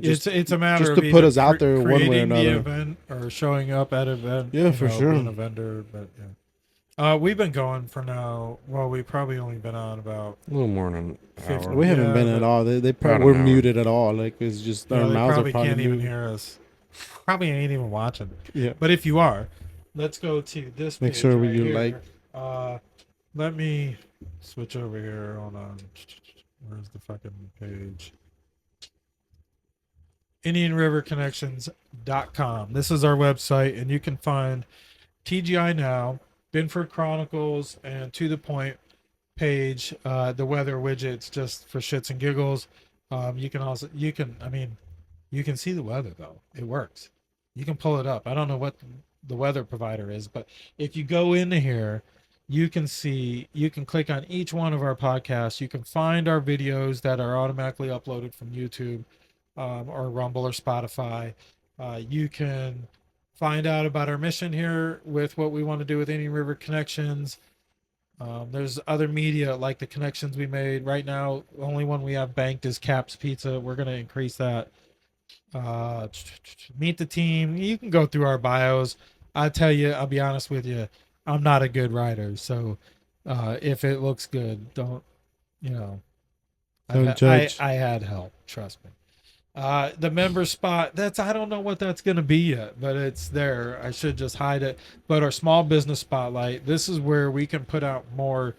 just It's a matter just of to put either us out there one way or creating the another. event or showing up at an event. Yeah, for sure. Being a vendor, but yeah. We've been going for now. Well, we've probably only been on about. A little more than an 50. hour. we haven't Yeah, been but- at all. They About probably an we're hour. muted at all. Like it's just Yeah, our they mouths probably are probably can't even muted. hear us. Probably ain't even watching. Yeah. But if you are, let's go to this. Make page sure right you here. like. Let me switch over here. Hold on. Where's the fucking page? IndianRiverConnections.com. This is our website, and you can find TGI Now, Binford Chronicles, and To the Point page, the weather widgets, just for shits and giggles. You can see the weather though. It works. You can pull it up. I don't know what the weather provider is, but if you go into here, you can click on each one of our podcasts. You can find our videos that are automatically uploaded from YouTube, or Rumble or Spotify. You can find out about our mission here with what we want to do with Indian River Connections. There's other media like the connections we made. Right now, the only one we have banked is Caps Pizza. We're going to increase that. Meet the team. You can go through our bios. I'll be honest with you, I'm not a good writer. So if it looks good, don't judge. I had help, trust me. The member spot, I don't know what that's going to be yet, but it's there. I should just hide it. But our small business spotlight, this is where we can put out more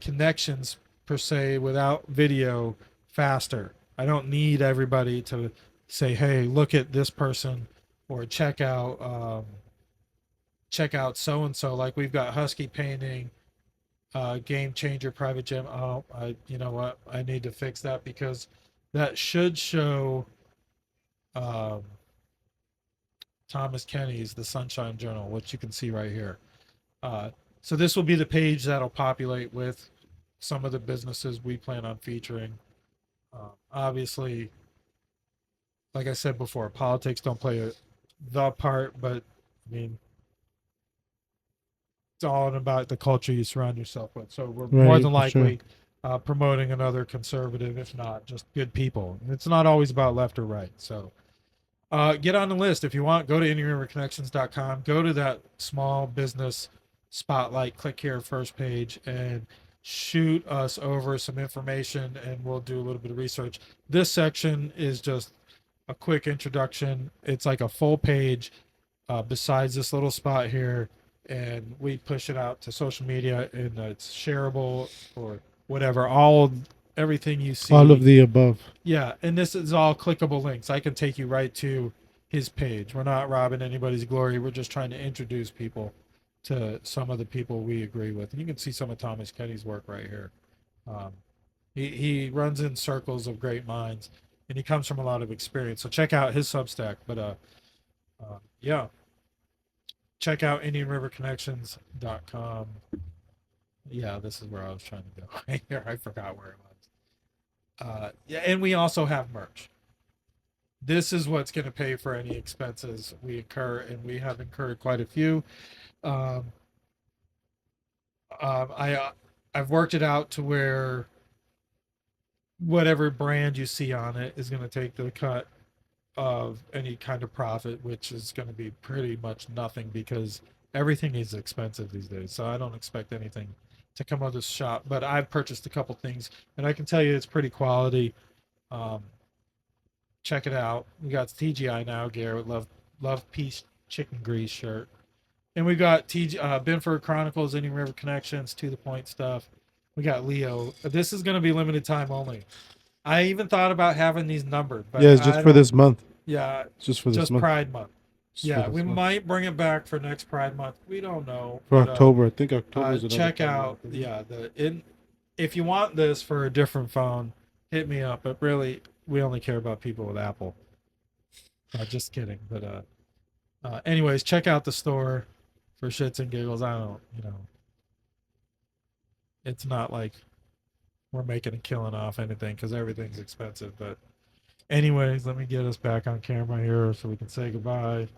connections per se without video faster. I don't need everybody to say, hey, look at this person, or check out so and so. Like we've got Husky Painting, Game Changer Private Gym. You know what? I need to fix that, because that should show Thomas Kenny's The Sunshine Journal, which you can see right here. So this will be the page that'll populate with some of the businesses we plan on featuring. Obviously, like I said before, politics don't play the part, but I mean, it's all about the culture you surround yourself with. So we're more than likely promoting another conservative, if not just good people. It's not always about left or right. So get on the list if you want. Go to IndianRiverConnections.com. Go to that small business spotlight. Click here, first page, and shoot us over some information, and we'll do a little bit of research. This section is just a quick introduction. It's like a full page besides this little spot here, and we push it out to social media, and it's shareable or whatever. Everything you see, All of the above. yeah. And this is all clickable links. I can take you right to his page. We're not robbing anybody's glory. We're just trying to introduce people to some of the people we agree with. And you can see some of Thomas Kenny's work right here. He runs in circles of great minds, and he comes from a lot of experience. So check out his Substack. But yeah, check out IndianRiverConnections.com. Yeah, this is where I was trying to go. I forgot where it was. Yeah, and we also have merch. This is what's going to pay for any expenses we incur, and we have incurred quite a few. I've worked it out to where whatever brand you see on it is going to take the cut of any kind of profit, which is going to be pretty much nothing, because everything is expensive these days. So I don't expect anything to come out of this shop, but I've purchased a couple things, and I can tell you it's pretty quality. Check it out. We got TGI now, Garrett. Love Peace Chicken Grease shirt. And we got Binford Chronicles, Indian River Connections, To The Point stuff. We got Leo. This is going to be limited time only. I even thought about having these numbered. But Yeah, it's just for this month. Yeah, Just for this just month. Pride Month. Just Yeah, for this we month. might bring it back for next Pride Month. We don't know. For But, October. I think October is another check time. out, if you want this for a different phone, hit me up. But really, we only care about people with Apple. Just kidding. But anyways, check out the store for shits and giggles. It's not like we're making a killing off anything, because everything's expensive. But anyways, let me get us back on camera here so we can say goodbye.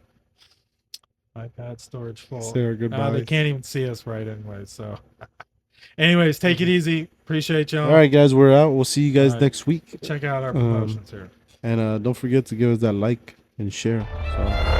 iPad storage full. Say our They goodbyes. can't even see us right anyway. So anyways, take it easy. Appreciate y'all. All right, guys, we're out. We'll see you guys All right. next week. Check out our promotions here. And don't forget to give us that like and share. So.